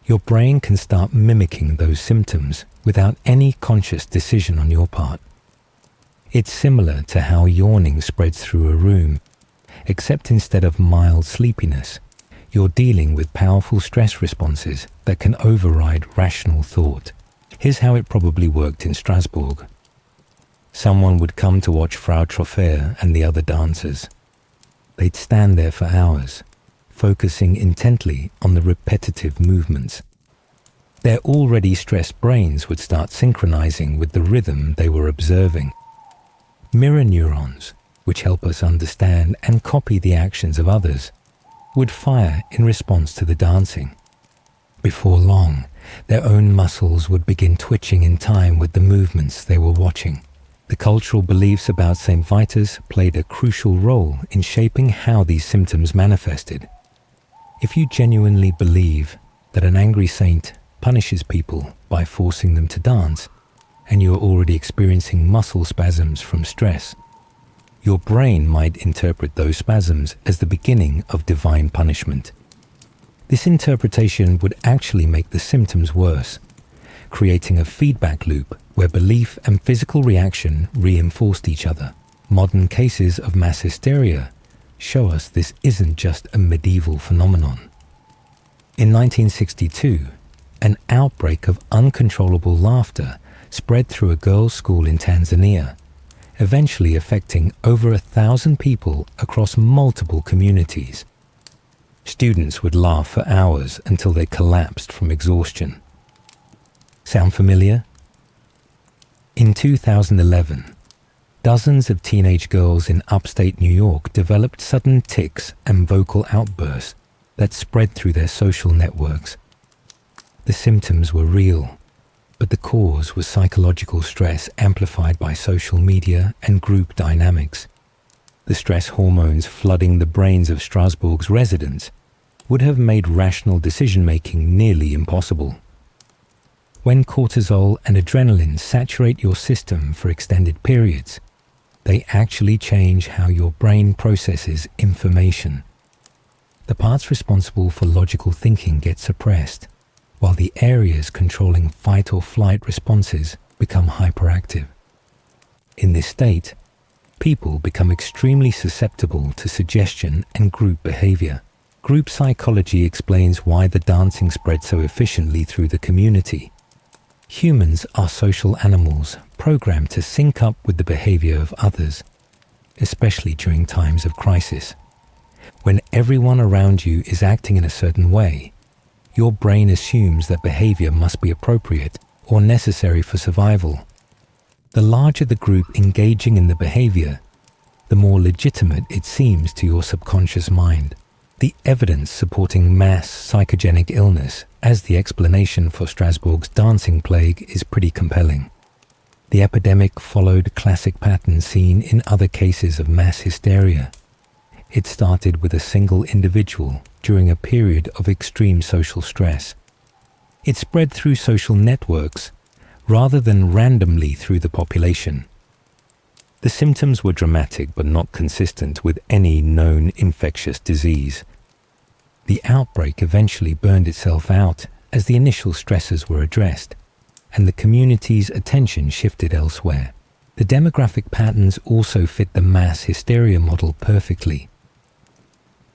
your brain can start mimicking those symptoms without any conscious decision on your part. It's similar to how yawning spreads through a room, except instead of mild sleepiness, you're dealing with powerful stress responses that can override rational thought. Here's how it probably worked in Strasbourg. Someone would come to watch Frau Trophäer and the other dancers. They'd stand there for hours, focusing intently on the repetitive movements. Their already stressed brains would start synchronizing with the rhythm they were observing. Mirror neurons, which help us understand and copy the actions of others, would fire in response to the dancing. Before long, their own muscles would begin twitching in time with the movements they were watching. The cultural beliefs about St. Vitus played a crucial role in shaping how these symptoms manifested. If you genuinely believe that an angry saint punishes people by forcing them to dance, and you're already experiencing muscle spasms from stress, your brain might interpret those spasms as the beginning of divine punishment. This interpretation would actually make the symptoms worse, creating a feedback loop where belief and physical reaction reinforced each other. Modern cases of mass hysteria show us this isn't just a medieval phenomenon. In 1962, an outbreak of uncontrollable laughter spread through a girls' school in Tanzania, eventually affecting over 1,000 people across multiple communities. Students would laugh for hours until they collapsed from exhaustion. Sound familiar? In 2011, dozens of teenage girls in upstate New York developed sudden tics and vocal outbursts that spread through their social networks. The symptoms were real, but the cause was psychological stress amplified by social media and group dynamics. The stress hormones flooding the brains of Strasbourg's residents would have made rational decision-making nearly impossible. When cortisol and adrenaline saturate your system for extended periods, they actually change how your brain processes information. The parts responsible for logical thinking get suppressed, while the areas controlling fight or flight responses become hyperactive. In this state, people become extremely susceptible to suggestion and group behavior. Group psychology explains why the dancing spread so efficiently through the community. Humans are social animals programmed to sync up with the behavior of others, especially during times of crisis. When everyone around you is acting in a certain way, your brain assumes that behavior must be appropriate or necessary for survival. The larger the group engaging in the behavior, the more legitimate it seems to your subconscious mind. The evidence supporting mass psychogenic illness as the explanation for Strasbourg's dancing plague is pretty compelling. The epidemic followed classic patterns seen in other cases of mass hysteria. It started with a single individual during a period of extreme social stress. It spread through social networks rather than randomly through the population. The symptoms were dramatic but not consistent with any known infectious disease. The outbreak eventually burned itself out as the initial stresses were addressed, and the community's attention shifted elsewhere. The demographic patterns also fit the mass hysteria model perfectly.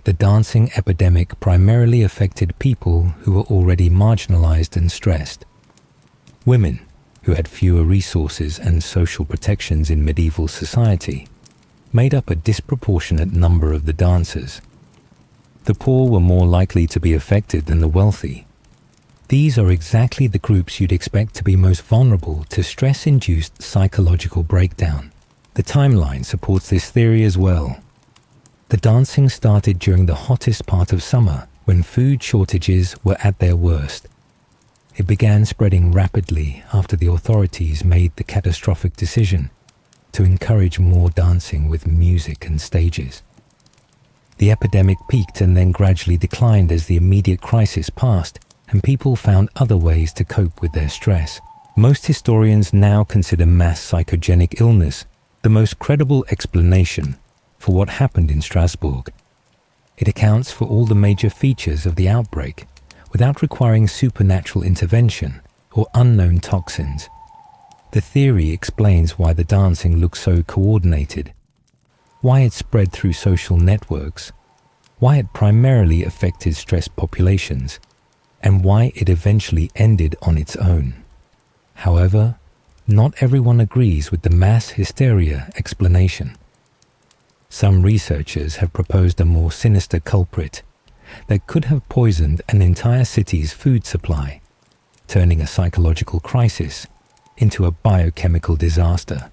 The dancing epidemic primarily affected people who were already marginalized and stressed. Women, who had fewer resources and social protections in medieval society, made up a disproportionate number of the dancers. The poor were more likely to be affected than the wealthy. These are exactly the groups you'd expect to be most vulnerable to stress-induced psychological breakdown. The timeline supports this theory as well. The dancing started during the hottest part of summer, when food shortages were at their worst. It began spreading rapidly after the authorities made the catastrophic decision to encourage more dancing with music and stages. The epidemic peaked and then gradually declined as the immediate crisis passed and people found other ways to cope with their stress. Most historians now consider mass psychogenic illness the most credible explanation for what happened in Strasbourg. It accounts for all the major features of the outbreak without requiring supernatural intervention or unknown toxins. The theory explains why the dancing looks so coordinated, why it spread through social networks, why it primarily affected stressed populations, and why it eventually ended on its own. However, not everyone agrees with the mass hysteria explanation. Some researchers have proposed a more sinister culprit that could have poisoned an entire city's food supply, turning a psychological crisis into a biochemical disaster.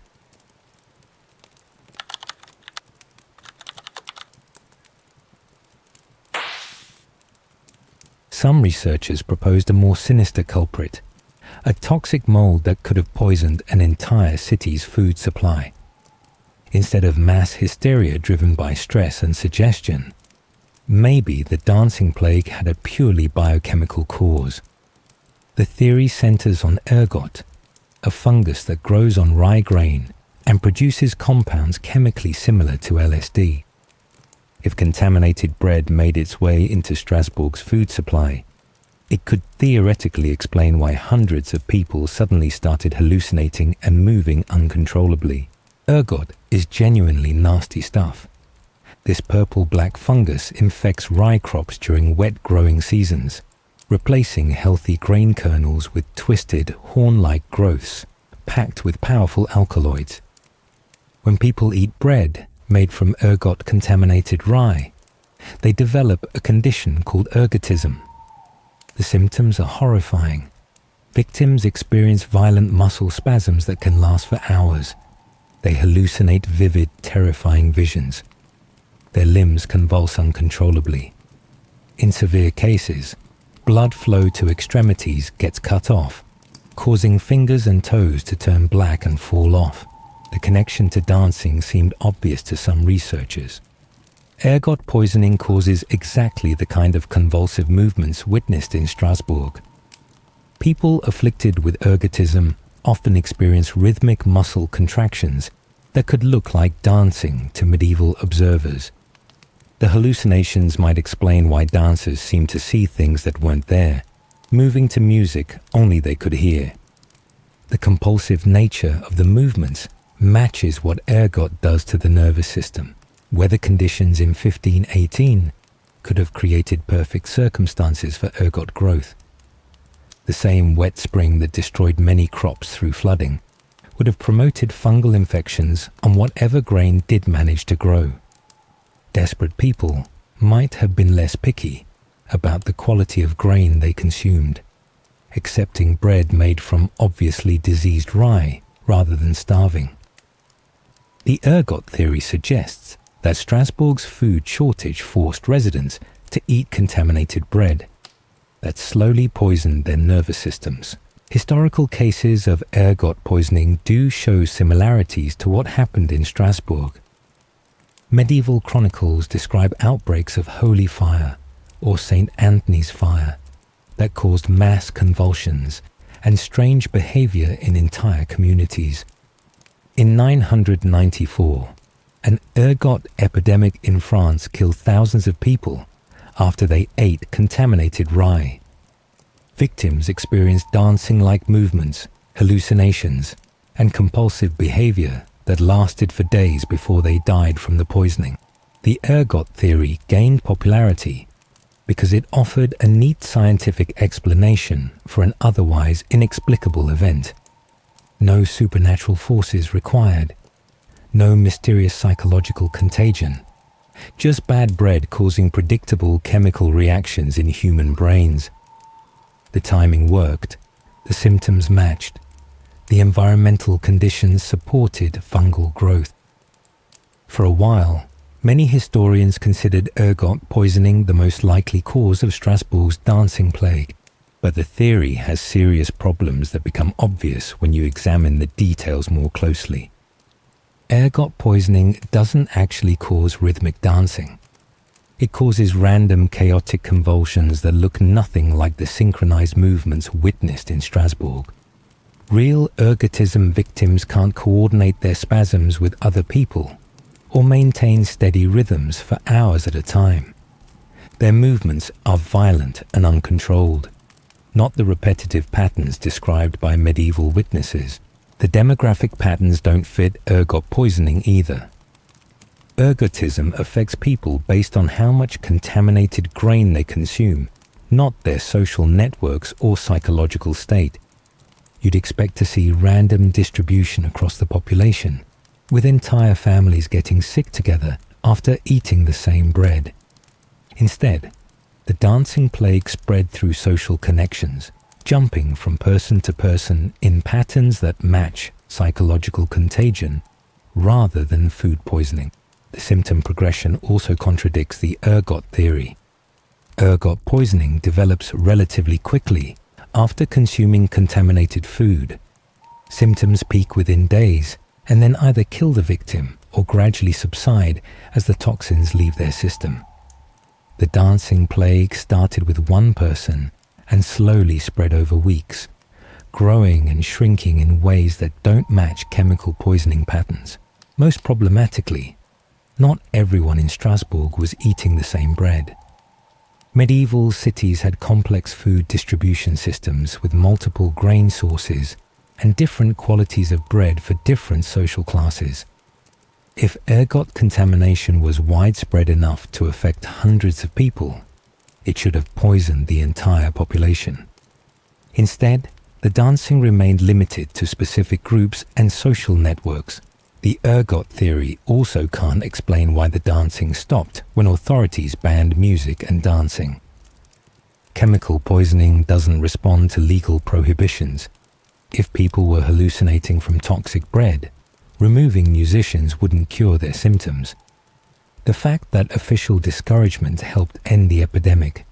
Some researchers proposed a more sinister culprit, a toxic mold that could have poisoned an entire city's food supply. Instead of mass hysteria driven by stress and suggestion, maybe the dancing plague had a purely biochemical cause. The theory centers on ergot, a fungus that grows on rye grain and produces compounds chemically similar to LSD. If contaminated bread made its way into Strasbourg's food supply, it could theoretically explain why hundreds of people suddenly started hallucinating and moving uncontrollably. Ergot is genuinely nasty stuff. This purple-black fungus infects rye crops during wet growing seasons, replacing healthy grain kernels with twisted, horn-like growths packed with powerful alkaloids. When people eat bread made from ergot-contaminated rye, they develop a condition called ergotism. The symptoms are horrifying. Victims experience violent muscle spasms that can last for hours. They hallucinate vivid, terrifying visions. Their limbs convulse uncontrollably. In severe cases, blood flow to extremities gets cut off, causing fingers and toes to turn black and fall off. The connection to dancing seemed obvious to some researchers. Ergot poisoning causes exactly the kind of convulsive movements witnessed in Strasbourg. People afflicted with ergotism often experience rhythmic muscle contractions that could look like dancing to medieval observers. The hallucinations might explain why dancers seemed to see things that weren't there, moving to music only they could hear. The compulsive nature of the movements matches what ergot does to the nervous system. Weather conditions in 1518 could have created perfect circumstances for ergot growth. The same wet spring that destroyed many crops through flooding would have promoted fungal infections on whatever grain did manage to grow. Desperate people might have been less picky about the quality of grain they consumed, accepting bread made from obviously diseased rye rather than starving. The ergot theory suggests that Strasbourg's food shortage forced residents to eat contaminated bread that slowly poisoned their nervous systems. Historical cases of ergot poisoning do show similarities to what happened in Strasbourg. Medieval chronicles describe outbreaks of holy fire, or St. Anthony's fire, that caused mass convulsions and strange behavior in entire communities. In 994, an ergot epidemic in France killed thousands of people after they ate contaminated rye. Victims experienced dancing-like movements, hallucinations, and compulsive behavior that lasted for days before they died from the poisoning. The ergot theory gained popularity because it offered a neat scientific explanation for an otherwise inexplicable event. No supernatural forces required, no mysterious psychological contagion, just bad bread causing predictable chemical reactions in human brains. The timing worked, the symptoms matched, the environmental conditions supported fungal growth. For a while, many historians considered ergot poisoning the most likely cause of Strasbourg's dancing plague, but the theory has serious problems that become obvious when you examine the details more closely. Ergot poisoning doesn't actually cause rhythmic dancing. It causes random chaotic convulsions that look nothing like the synchronized movements witnessed in Strasbourg. Real ergotism victims can't coordinate their spasms with other people or maintain steady rhythms for hours at a time. Their movements are violent and uncontrolled, not the repetitive patterns described by medieval witnesses. The demographic patterns don't fit ergot poisoning either. Ergotism affects people based on how much contaminated grain they consume, not their social networks or psychological state. You'd expect to see random distribution across the population, with entire families getting sick together after eating the same bread. Instead, the dancing plague spread through social connections, jumping from person to person in patterns that match psychological contagion rather than food poisoning. The symptom progression also contradicts the ergot theory. Ergot poisoning develops relatively quickly after consuming contaminated food. Symptoms peak within days and then either kill the victim or gradually subside as the toxins leave their system. The dancing plague started with one person and slowly spread over weeks, growing and shrinking in ways that don't match chemical poisoning patterns. Most problematically, not everyone in Strasbourg was eating the same bread. Medieval cities had complex food distribution systems with multiple grain sources and different qualities of bread for different social classes. If ergot contamination was widespread enough to affect hundreds of people, it should have poisoned the entire population. Instead, the dancing remained limited to specific groups and social networks. The ergot theory also can't explain why the dancing stopped when authorities banned music and dancing. Chemical poisoning doesn't respond to legal prohibitions. If people were hallucinating from toxic bread, removing musicians wouldn't cure their symptoms. The fact that official discouragement helped end the epidemic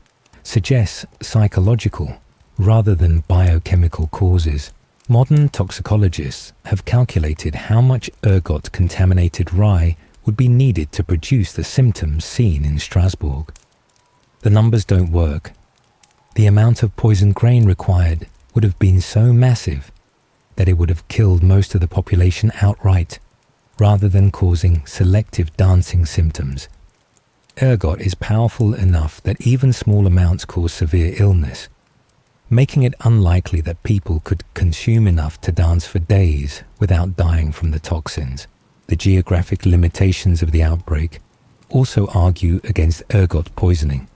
suggests psychological rather than biochemical causes. Modern toxicologists have calculated how much ergot-contaminated rye would be needed to produce the symptoms seen in Strasbourg. The numbers don't work. The amount of poison grain required would have been so massive that it would have killed most of the population outright, rather than causing selective dancing symptoms. Ergot is powerful enough that even small amounts cause severe illness, making it unlikely that people could consume enough to dance for days without dying from the toxins. The geographic limitations of the outbreak also argue against ergot poisoning.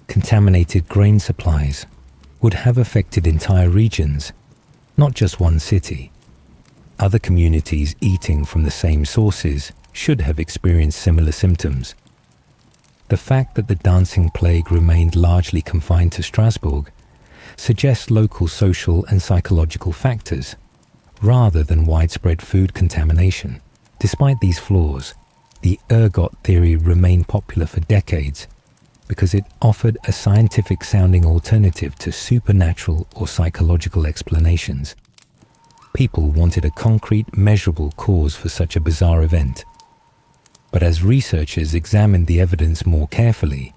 Contaminated grain supplies would have affected entire regions, not just one city. Other communities eating from the same sources should have experienced similar symptoms. The fact that the dancing plague remained largely confined to Strasbourg suggests local social and psychological factors, rather than widespread food contamination. Despite these flaws, the ergot theory remained popular for decades because it offered a scientific-sounding alternative to supernatural or psychological explanations. People wanted a concrete, measurable cause for such a bizarre event. But as researchers examined the evidence more carefully,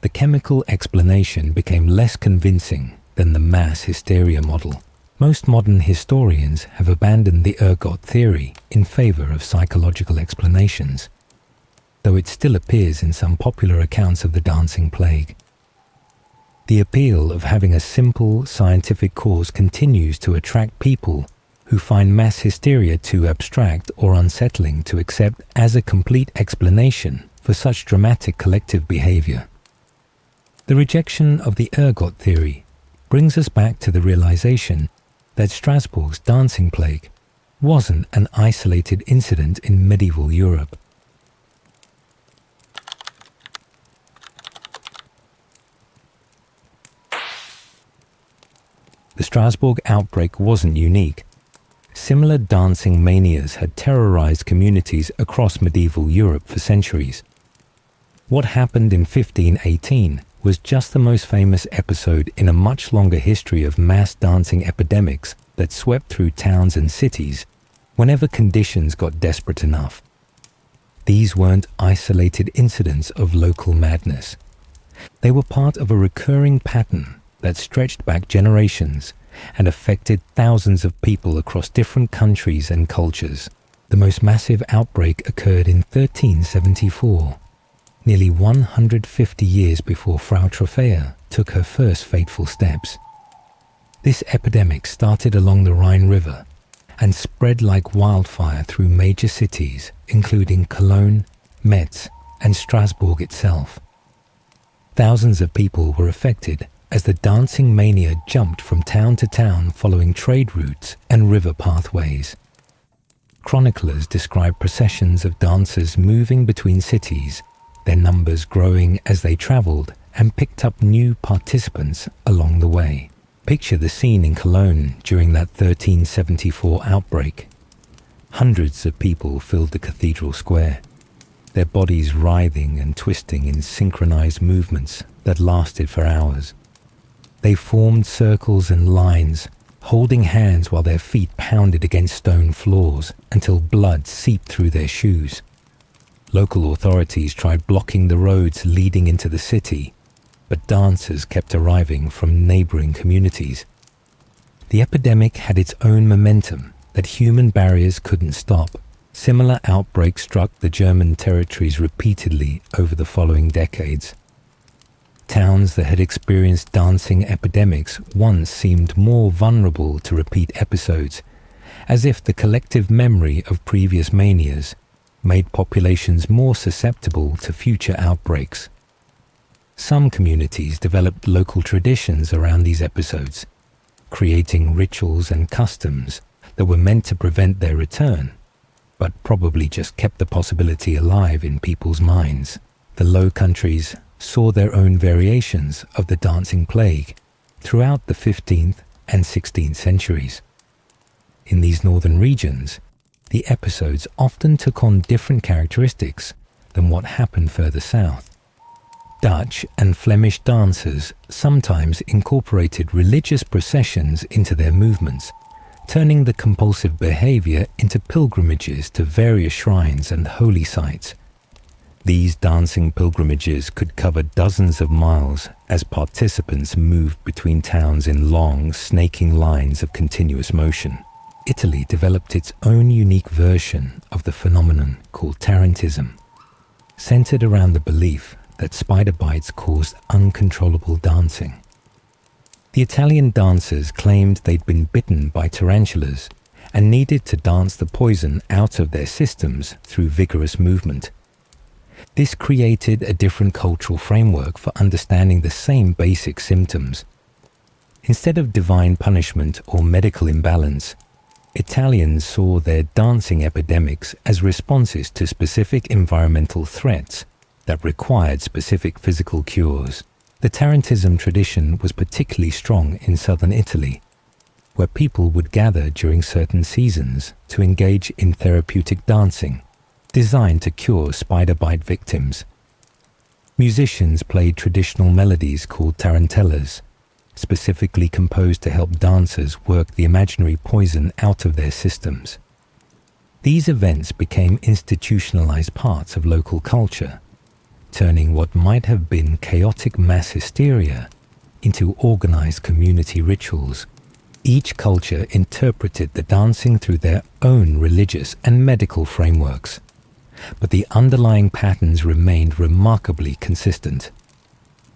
the chemical explanation became less convincing than the mass hysteria model. Most modern historians have abandoned the ergot theory in favor of psychological explanations, though it still appears in some popular accounts of the dancing plague. The appeal of having a simple scientific cause continues to attract people who find mass hysteria too abstract or unsettling to accept as a complete explanation for such dramatic collective behavior. The rejection of the ergot theory brings us back to the realization that Strasbourg's dancing plague wasn't an isolated incident in medieval Europe. The Strasbourg outbreak wasn't unique. Similar dancing manias had terrorized communities across medieval Europe for centuries. What happened in 1518 was just the most famous episode in a much longer history of mass dancing epidemics that swept through towns and cities whenever conditions got desperate enough. These weren't isolated incidents of local madness. They were part of a recurring pattern that stretched back generations and affected thousands of people across different countries and cultures. The most massive outbreak occurred in 1374, nearly 150 years before Frau Trophäa took her first fateful steps. This epidemic started along the Rhine River and spread like wildfire through major cities, including Cologne, Metz, and Strasbourg itself. Thousands of people were affected as the dancing mania jumped from town to town following trade routes and river pathways. Chroniclers describe processions of dancers moving between cities, their numbers growing as they traveled and picked up new participants along the way. Picture the scene in Cologne during that 1374 outbreak. Hundreds of people filled the cathedral square, their bodies writhing and twisting in synchronized movements that lasted for hours. They formed circles and lines, holding hands while their feet pounded against stone floors until blood seeped through their shoes. Local authorities tried blocking the roads leading into the city, but dancers kept arriving from neighboring communities. The epidemic had its own momentum that human barriers couldn't stop. Similar outbreaks struck the German territories repeatedly over the following decades. Towns that had experienced dancing epidemics once seemed more vulnerable to repeat episodes, as if the collective memory of previous manias made populations more susceptible to future outbreaks. Some communities developed local traditions around these episodes, creating rituals and customs that were meant to prevent their return, but probably just kept the possibility alive in people's minds. The Low Countries saw their own variations of the dancing plague throughout the 15th and 16th centuries. In these northern regions, the episodes often took on different characteristics than what happened further south. Dutch and Flemish dancers sometimes incorporated religious processions into their movements, turning the compulsive behavior into pilgrimages to various shrines and holy sites. These dancing pilgrimages could cover dozens of miles as participants moved between towns in long, snaking lines of continuous motion. Italy developed its own unique version of the phenomenon called tarantism, centered around the belief that spider bites caused uncontrollable dancing. The Italian dancers claimed they'd been bitten by tarantulas and needed to dance the poison out of their systems through vigorous movement. This created a different cultural framework for understanding the same basic symptoms. Instead of divine punishment or medical imbalance, Italians saw their dancing epidemics as responses to specific environmental threats that required specific physical cures. The tarantism tradition was particularly strong in southern Italy, where people would gather during certain seasons to engage in therapeutic dancing, designed to cure spider bite victims. Musicians played traditional melodies called tarantellas, specifically composed to help dancers work the imaginary poison out of their systems. These events became institutionalized parts of local culture, turning what might have been chaotic mass hysteria into organized community rituals. Each culture interpreted the dancing through their own religious and medical frameworks, but the underlying patterns remained remarkably consistent.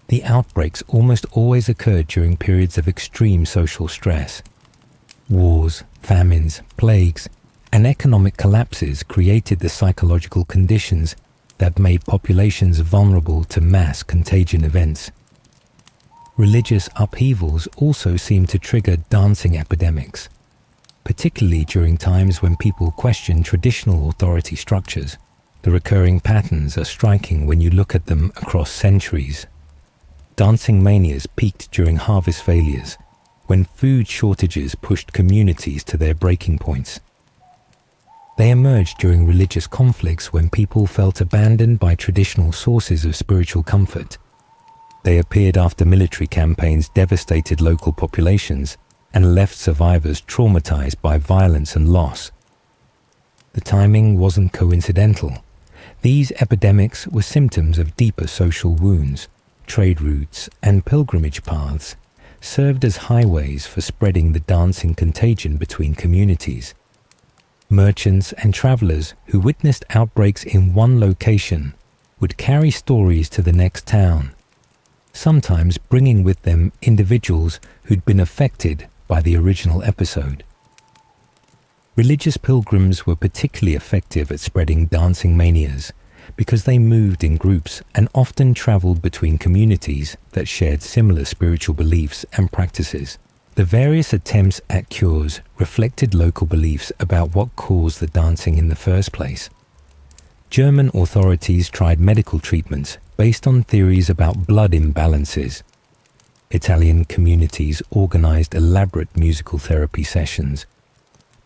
The outbreaks almost always occurred during periods of extreme social stress. Wars, famines, plagues, and economic collapses created the psychological conditions that made populations vulnerable to mass contagion events. Religious upheavals also seem to trigger dancing epidemics, particularly during times when people question traditional authority structures. The recurring patterns are striking when you look at them across centuries. Dancing manias peaked during harvest failures, when food shortages pushed communities to their breaking points. They emerged during religious conflicts when people felt abandoned by traditional sources of spiritual comfort. They appeared after military campaigns devastated local populations and left survivors traumatized by violence and loss. The timing wasn't coincidental. These epidemics were symptoms of deeper social wounds. Trade routes and pilgrimage paths served as highways for spreading the dancing contagion between communities. Merchants and travelers who witnessed outbreaks in one location would carry stories to the next town, sometimes bringing with them individuals who'd been affected by the original episode. Religious pilgrims were particularly effective at spreading dancing manias because they moved in groups and often traveled between communities that shared similar spiritual beliefs and practices. The various attempts at cures reflected local beliefs about what caused the dancing in the first place. German authorities tried medical treatments based on theories about blood imbalances. Italian communities organized elaborate musical therapy sessions.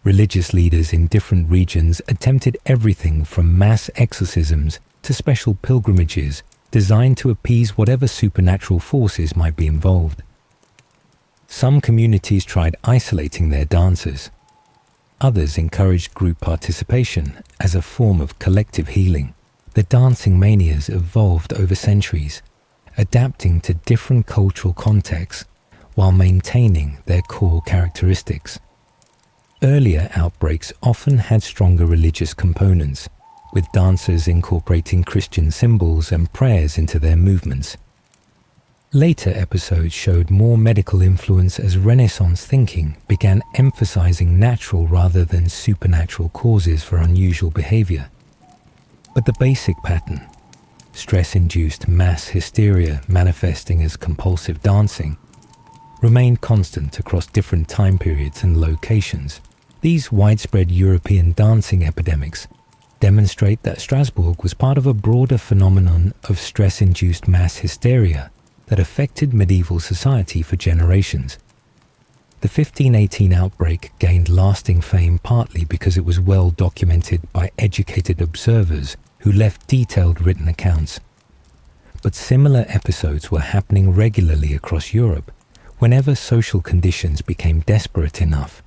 Religious leaders in different regions attempted everything from mass exorcisms to special pilgrimages designed to appease whatever supernatural forces might be involved. Some communities tried isolating their dancers. Others encouraged group participation as a form of collective healing. The dancing manias evolved over centuries, adapting to different cultural contexts while maintaining their core characteristics. Earlier outbreaks often had stronger religious components, with dancers incorporating Christian symbols and prayers into their movements. Later episodes showed more medical influence as Renaissance thinking began emphasizing natural rather than supernatural causes for unusual behavior. But the basic pattern, stress-induced mass hysteria manifesting as compulsive dancing, remained constant across different time periods and locations. These widespread European dancing epidemics demonstrate that Strasbourg was part of a broader phenomenon of stress-induced mass hysteria that affected medieval society for generations. The 1518 outbreak gained lasting fame partly because it was well documented by educated observers who left detailed written accounts. But similar episodes were happening regularly across Europe whenever social conditions became desperate enough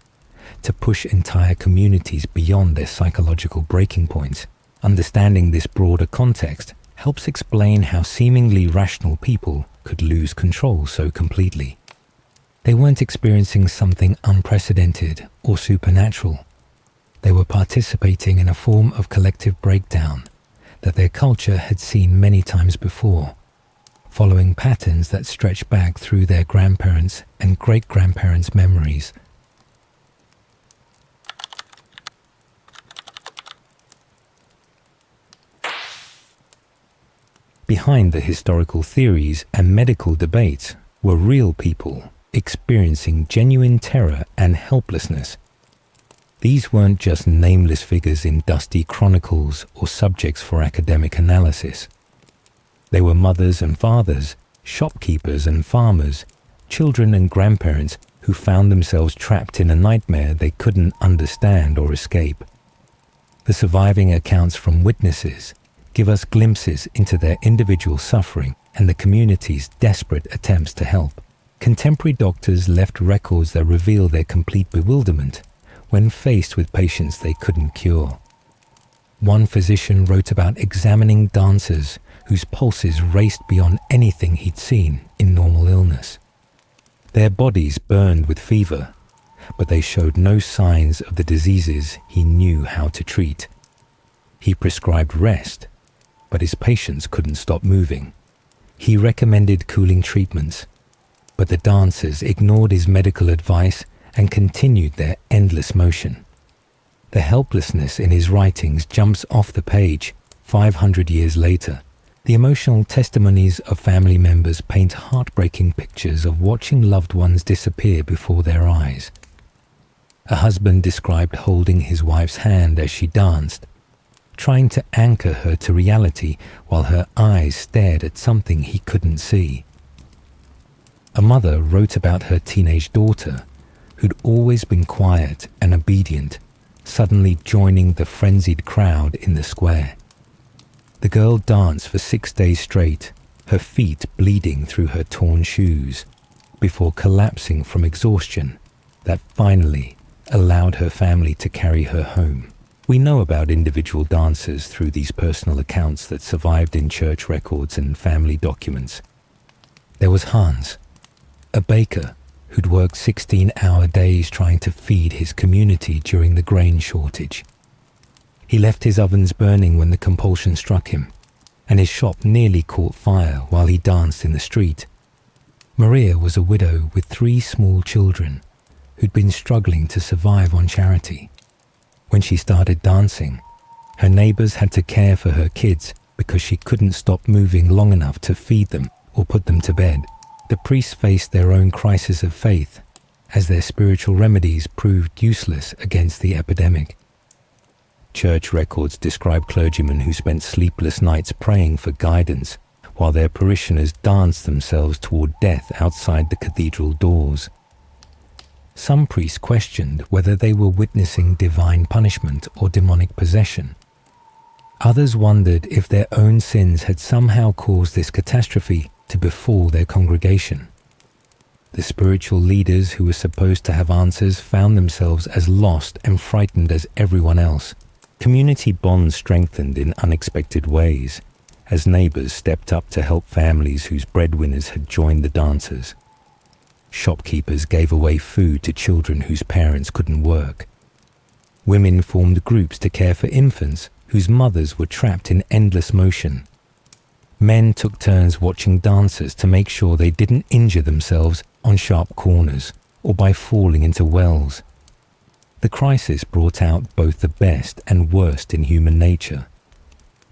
to push entire communities beyond their psychological breaking points. Understanding this broader context helps explain how seemingly rational people could lose control so completely. They weren't experiencing something unprecedented or supernatural. They were participating in a form of collective breakdown that their culture had seen many times before, following patterns that stretch back through their grandparents' and great-grandparents' memories. Behind the historical theories and medical debates were real people experiencing genuine terror and helplessness. These weren't just nameless figures in dusty chronicles or subjects for academic analysis. They were mothers and fathers, shopkeepers and farmers, children and grandparents who found themselves trapped in a nightmare they couldn't understand or escape. The surviving accounts from witnesses give us glimpses into their individual suffering and the community's desperate attempts to help. Contemporary doctors left records that reveal their complete bewilderment when faced with patients they couldn't cure. One physician wrote about examining dancers whose pulses raced beyond anything he'd seen in normal illness. Their bodies burned with fever, but they showed no signs of the diseases he knew how to treat. He prescribed rest, but his patients couldn't stop moving. He recommended cooling treatments, but the dancers ignored his medical advice and continued their endless motion. The helplessness in his writings jumps off the page 500 years later. The emotional testimonies of family members paint heartbreaking pictures of watching loved ones disappear before their eyes. A husband described holding his wife's hand as she danced, trying to anchor her to reality while her eyes stared at something he couldn't see. A mother wrote about her teenage daughter, who'd always been quiet and obedient, suddenly joining the frenzied crowd in the square. The girl danced for 6 days straight, her feet bleeding through her torn shoes, before collapsing from exhaustion that finally allowed her family to carry her home. We know about individual dancers through these personal accounts that survived in church records and family documents. There was Hans, a baker who'd worked 16-hour days trying to feed his community during the grain shortage. He left his ovens burning when the compulsion struck him, and his shop nearly caught fire while he danced in the street. Maria was a widow with 3 small children who'd been struggling to survive on charity. When she started dancing, her neighbors had to care for her kids because she couldn't stop moving long enough to feed them or put them to bed. The priests faced their own crisis of faith as their spiritual remedies proved useless against the epidemic. Church records describe clergymen who spent sleepless nights praying for guidance while their parishioners danced themselves toward death outside the cathedral doors. Some priests questioned whether they were witnessing divine punishment or demonic possession. Others wondered if their own sins had somehow caused this catastrophe to befall their congregation. The spiritual leaders who were supposed to have answers found themselves as lost and frightened as everyone else. Community bonds strengthened in unexpected ways as neighbors stepped up to help families whose breadwinners had joined the dancers. Shopkeepers gave away food to children whose parents couldn't work. Women formed groups to care for infants whose mothers were trapped in endless motion. Men took turns watching dancers to make sure they didn't injure themselves on sharp corners or by falling into wells. The crisis brought out both the best and worst in human nature,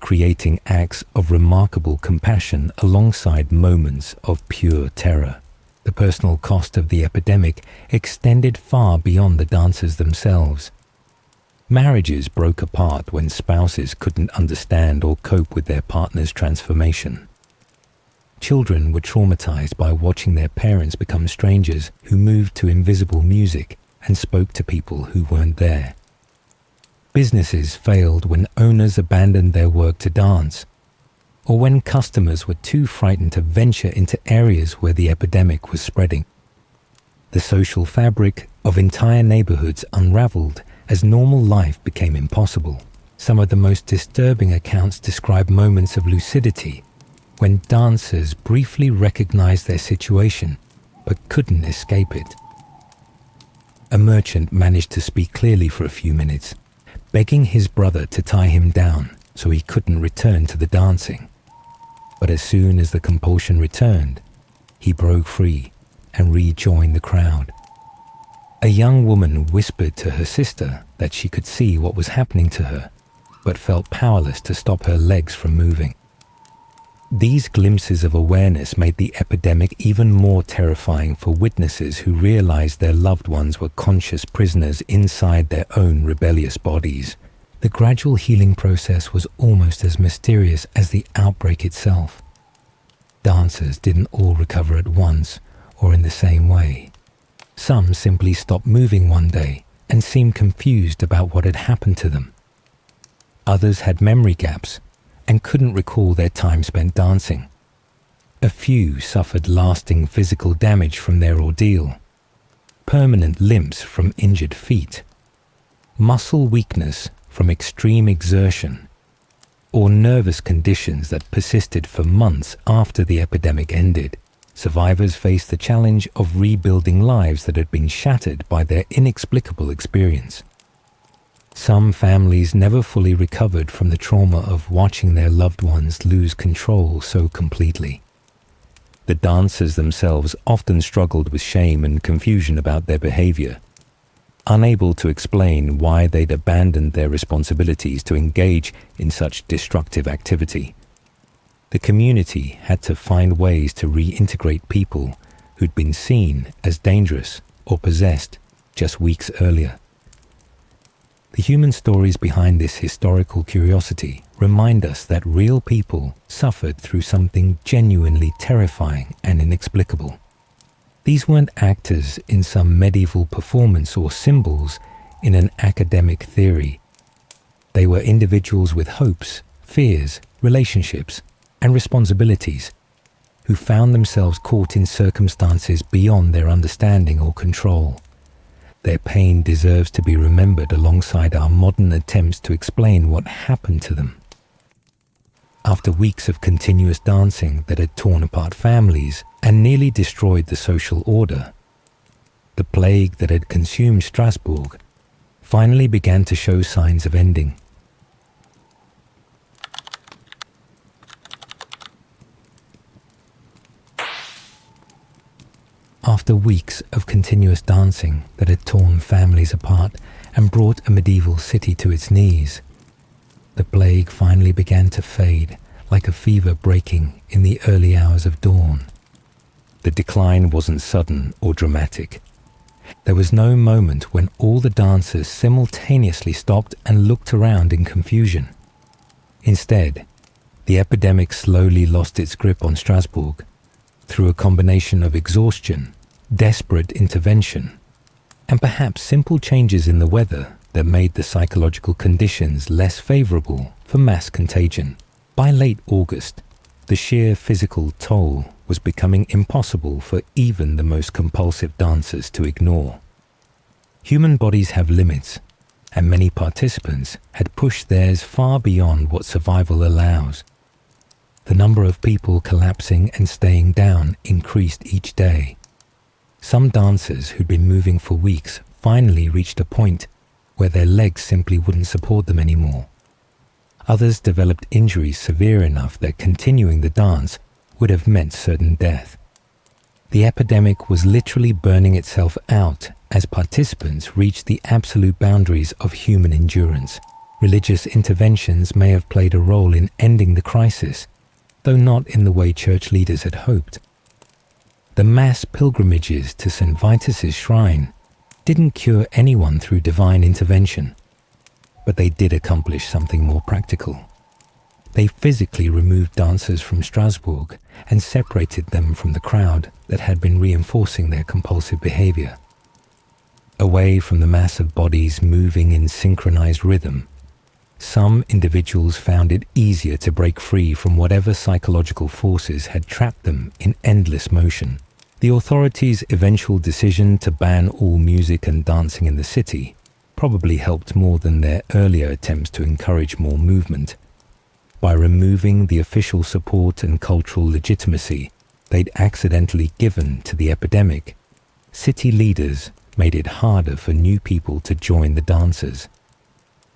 creating acts of remarkable compassion alongside moments of pure terror. The personal cost of the epidemic extended far beyond the dancers themselves. Marriages broke apart when spouses couldn't understand or cope with their partner's transformation. Children were traumatized by watching their parents become strangers who moved to invisible music and spoke to people who weren't there. Businesses failed when owners abandoned their work to dance, or when customers were too frightened to venture into areas where the epidemic was spreading. The social fabric of entire neighborhoods unraveled as normal life became impossible. Some of the most disturbing accounts describe moments of lucidity when dancers briefly recognized their situation but couldn't escape it. A merchant managed to speak clearly for a few minutes, begging his brother to tie him down so he couldn't return to the dancing. But as soon as the compulsion returned, he broke free and rejoined the crowd. A young woman whispered to her sister that she could see what was happening to her, but felt powerless to stop her legs from moving. These glimpses of awareness made the epidemic even more terrifying for witnesses who realized their loved ones were conscious prisoners inside their own rebellious bodies. The gradual healing process was almost as mysterious as the outbreak itself. Dancers didn't all recover at once or in the same way. Some simply stopped moving one day and seemed confused about what had happened to them. Others had memory gaps and couldn't recall their time spent dancing. A few suffered lasting physical damage from their ordeal, permanent limps from injured feet, muscle weakness from extreme exertion or nervous conditions that persisted for months after the epidemic ended. Survivors faced the challenge of rebuilding lives that had been shattered by their inexplicable experience. Some families never fully recovered from the trauma of watching their loved ones lose control so completely. The dancers themselves often struggled with shame and confusion about their behavior, unable to explain why they'd abandoned their responsibilities to engage in such destructive activity. The community had to find ways to reintegrate people who'd been seen as dangerous or possessed just weeks earlier. The human stories behind this historical curiosity remind us that real people suffered through something genuinely terrifying and inexplicable. These weren't actors in some medieval performance or symbols in an academic theory. They were individuals with hopes, fears, relationships, and responsibilities who found themselves caught in circumstances beyond their understanding or control. Their pain deserves to be remembered alongside our modern attempts to explain what happened to them. After weeks of continuous dancing that had torn apart families and nearly destroyed the social order, the plague that had consumed Strasbourg finally began to show signs of ending. After weeks of continuous dancing that had torn families apart and brought a medieval city to its knees, the plague finally began to fade like a fever breaking in the early hours of dawn. The decline wasn't sudden or dramatic. There was no moment when all the dancers simultaneously stopped and looked around in confusion. Instead, the epidemic slowly lost its grip on Strasbourg through a combination of exhaustion, desperate intervention, and perhaps simple changes in the weather that made the psychological conditions less favorable for mass contagion. By late August, the sheer physical toll was becoming impossible for even the most compulsive dancers to ignore. Human bodies have limits, and many participants had pushed theirs far beyond what survival allows. The number of people collapsing and staying down increased each day. Some dancers who'd been moving for weeks finally reached a point where their legs simply wouldn't support them anymore. Others developed injuries severe enough that continuing the dance would have meant certain death. The epidemic was literally burning itself out as participants reached the absolute boundaries of human endurance. Religious interventions may have played a role in ending the crisis, though not in the way church leaders had hoped. The mass pilgrimages to St. Vitus's shrine didn't cure anyone through divine intervention, but they did accomplish something more practical. They physically removed dancers from Strasbourg and separated them from the crowd that had been reinforcing their compulsive behavior. Away from the mass of bodies moving in synchronized rhythm, some individuals found it easier to break free from whatever psychological forces had trapped them in endless motion. The authorities' eventual decision to ban all music and dancing in the city probably helped more than their earlier attempts to encourage more movement. By removing the official support and cultural legitimacy they'd accidentally given to the epidemic, city leaders made it harder for new people to join the dancers.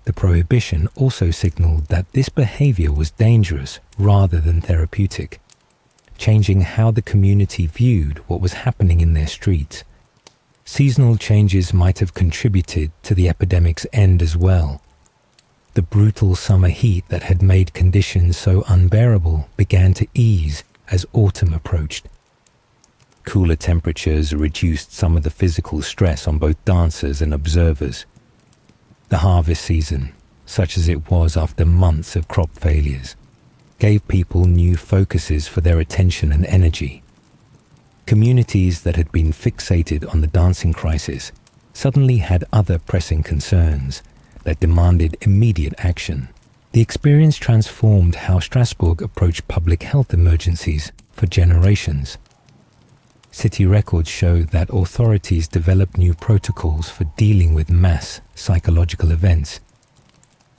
The prohibition also signaled that this behavior was dangerous rather than therapeutic, changing how the community viewed what was happening in their streets. Seasonal changes might have contributed to the epidemic's end as well. The brutal summer heat that had made conditions so unbearable began to ease as autumn approached. Cooler temperatures reduced some of the physical stress on both dancers and observers. The harvest season, such as it was after months of crop failures, gave people new focuses for their attention and energy. Communities that had been fixated on the dancing crisis suddenly had other pressing concerns that demanded immediate action. The experience transformed how Strasbourg approached public health emergencies for generations. City records show that authorities developed new protocols for dealing with mass psychological events.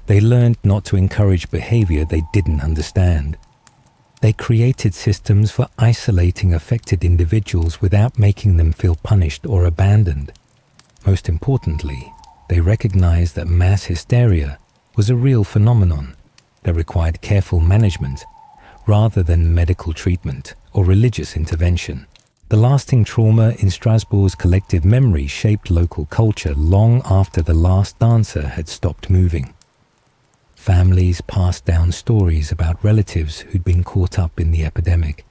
They learned not to encourage behavior they didn't understand. They created systems for isolating affected individuals without making them feel punished or abandoned. Most importantly, they recognized that mass hysteria was a real phenomenon that required careful management rather than medical treatment or religious intervention. The lasting trauma in Strasbourg's collective memory shaped local culture long after the last dancer had stopped moving. Families passed down stories about relatives who'd been caught up in the epidemic.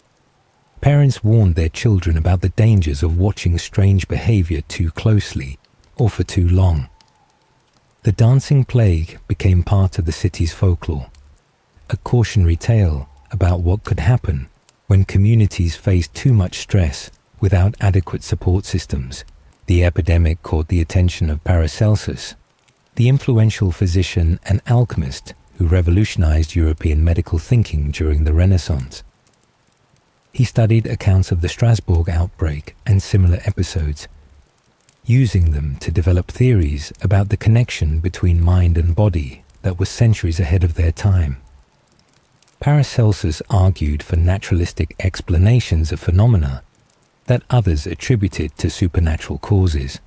Parents warned their children about the dangers of watching strange behavior too closely or for too long. The dancing plague became part of the city's folklore, a cautionary tale about what could happen when communities faced too much stress without adequate support systems. The epidemic caught the attention of Paracelsus, the influential physician and alchemist who revolutionized European medical thinking during the Renaissance. He studied accounts of the Strasbourg outbreak and similar episodes, using them to develop theories about the connection between mind and body that were centuries ahead of their time. Paracelsus argued for naturalistic explanations of phenomena that others attributed to supernatural causes,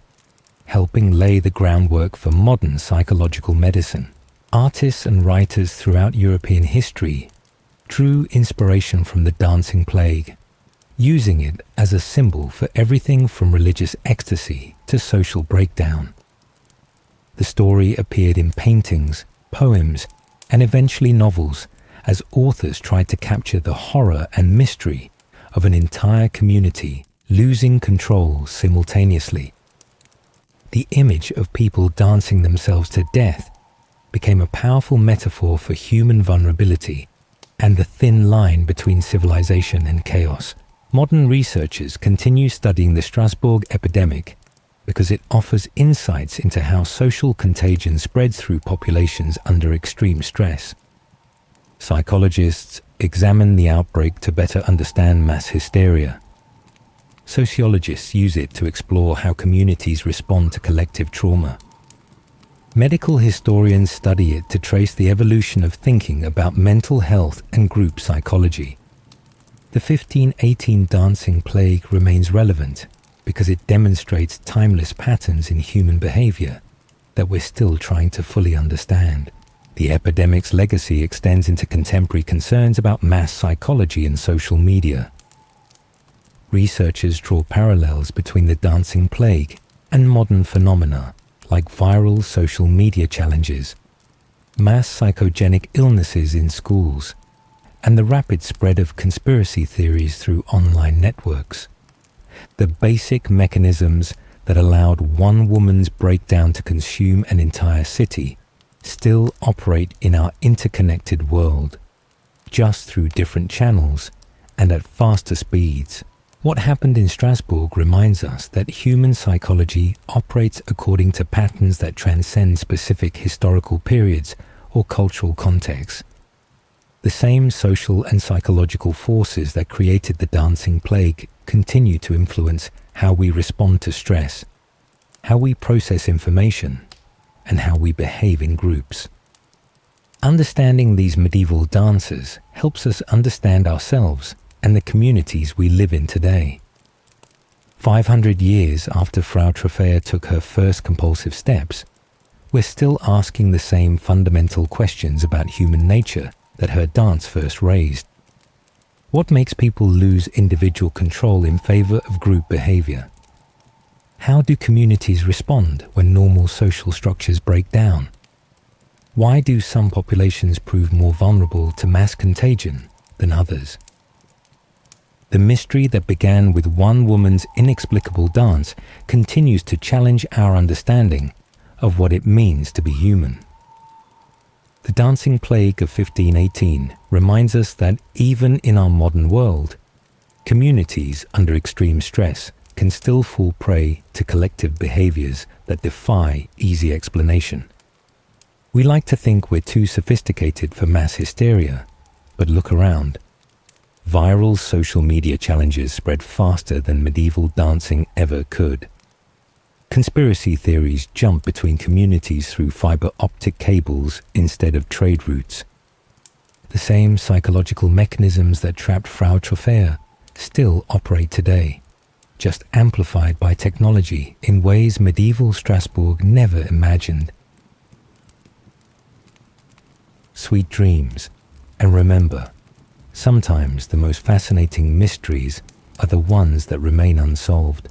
helping lay the groundwork for modern psychological medicine. Artists and writers throughout European history drew inspiration from the dancing plague, using it as a symbol for everything from religious ecstasy to social breakdown. The story appeared in paintings, poems, and eventually novels as authors tried to capture the horror and mystery of an entire community losing control simultaneously. The image of people dancing themselves to death became a powerful metaphor for human vulnerability and the thin line between civilization and chaos. Modern researchers continue studying the Strasbourg epidemic because it offers insights into how social contagion spreads through populations under extreme stress. Psychologists examine the outbreak to better understand mass hysteria. Sociologists use it to explore how communities respond to collective trauma. Medical historians study it to trace the evolution of thinking about mental health and group psychology. The 1518 dancing plague remains relevant because it demonstrates timeless patterns in human behavior that we're still trying to fully understand. The epidemic's legacy extends into contemporary concerns about mass psychology and social media. Researchers draw parallels between the dancing plague and modern phenomena like viral social media challenges, mass psychogenic illnesses in schools, and the rapid spread of conspiracy theories through online networks. The basic mechanisms that allowed one woman's breakdown to consume an entire city still operate in our interconnected world, just through different channels and at faster speeds. What happened in Strasbourg reminds us that human psychology operates according to patterns that transcend specific historical periods or cultural contexts. The same social and psychological forces that created the dancing plague continue to influence how we respond to stress, how we process information, and how we behave in groups. Understanding these medieval dances helps us understand ourselves and the communities we live in today. 500 years after Frau Trofea took her first compulsive steps, we're still asking the same fundamental questions about human nature that her dance first raised. What makes people lose individual control in favor of group behavior? How do communities respond when normal social structures break down? Why do some populations prove more vulnerable to mass contagion than others? The mystery that began with one woman's inexplicable dance continues to challenge our understanding of what it means to be human. The dancing plague of 1518 reminds us that even in our modern world, communities under extreme stress can still fall prey to collective behaviors that defy easy explanation. We like to think we're too sophisticated for mass hysteria, but look around. Viral social media challenges spread faster than medieval dancing ever could. Conspiracy theories jump between communities through fiber optic cables instead of trade routes. The same psychological mechanisms that trapped Frau Troffea still operate today, just amplified by technology in ways medieval Strasbourg never imagined. Sweet dreams, and remember, sometimes the most fascinating mysteries are the ones that remain unsolved.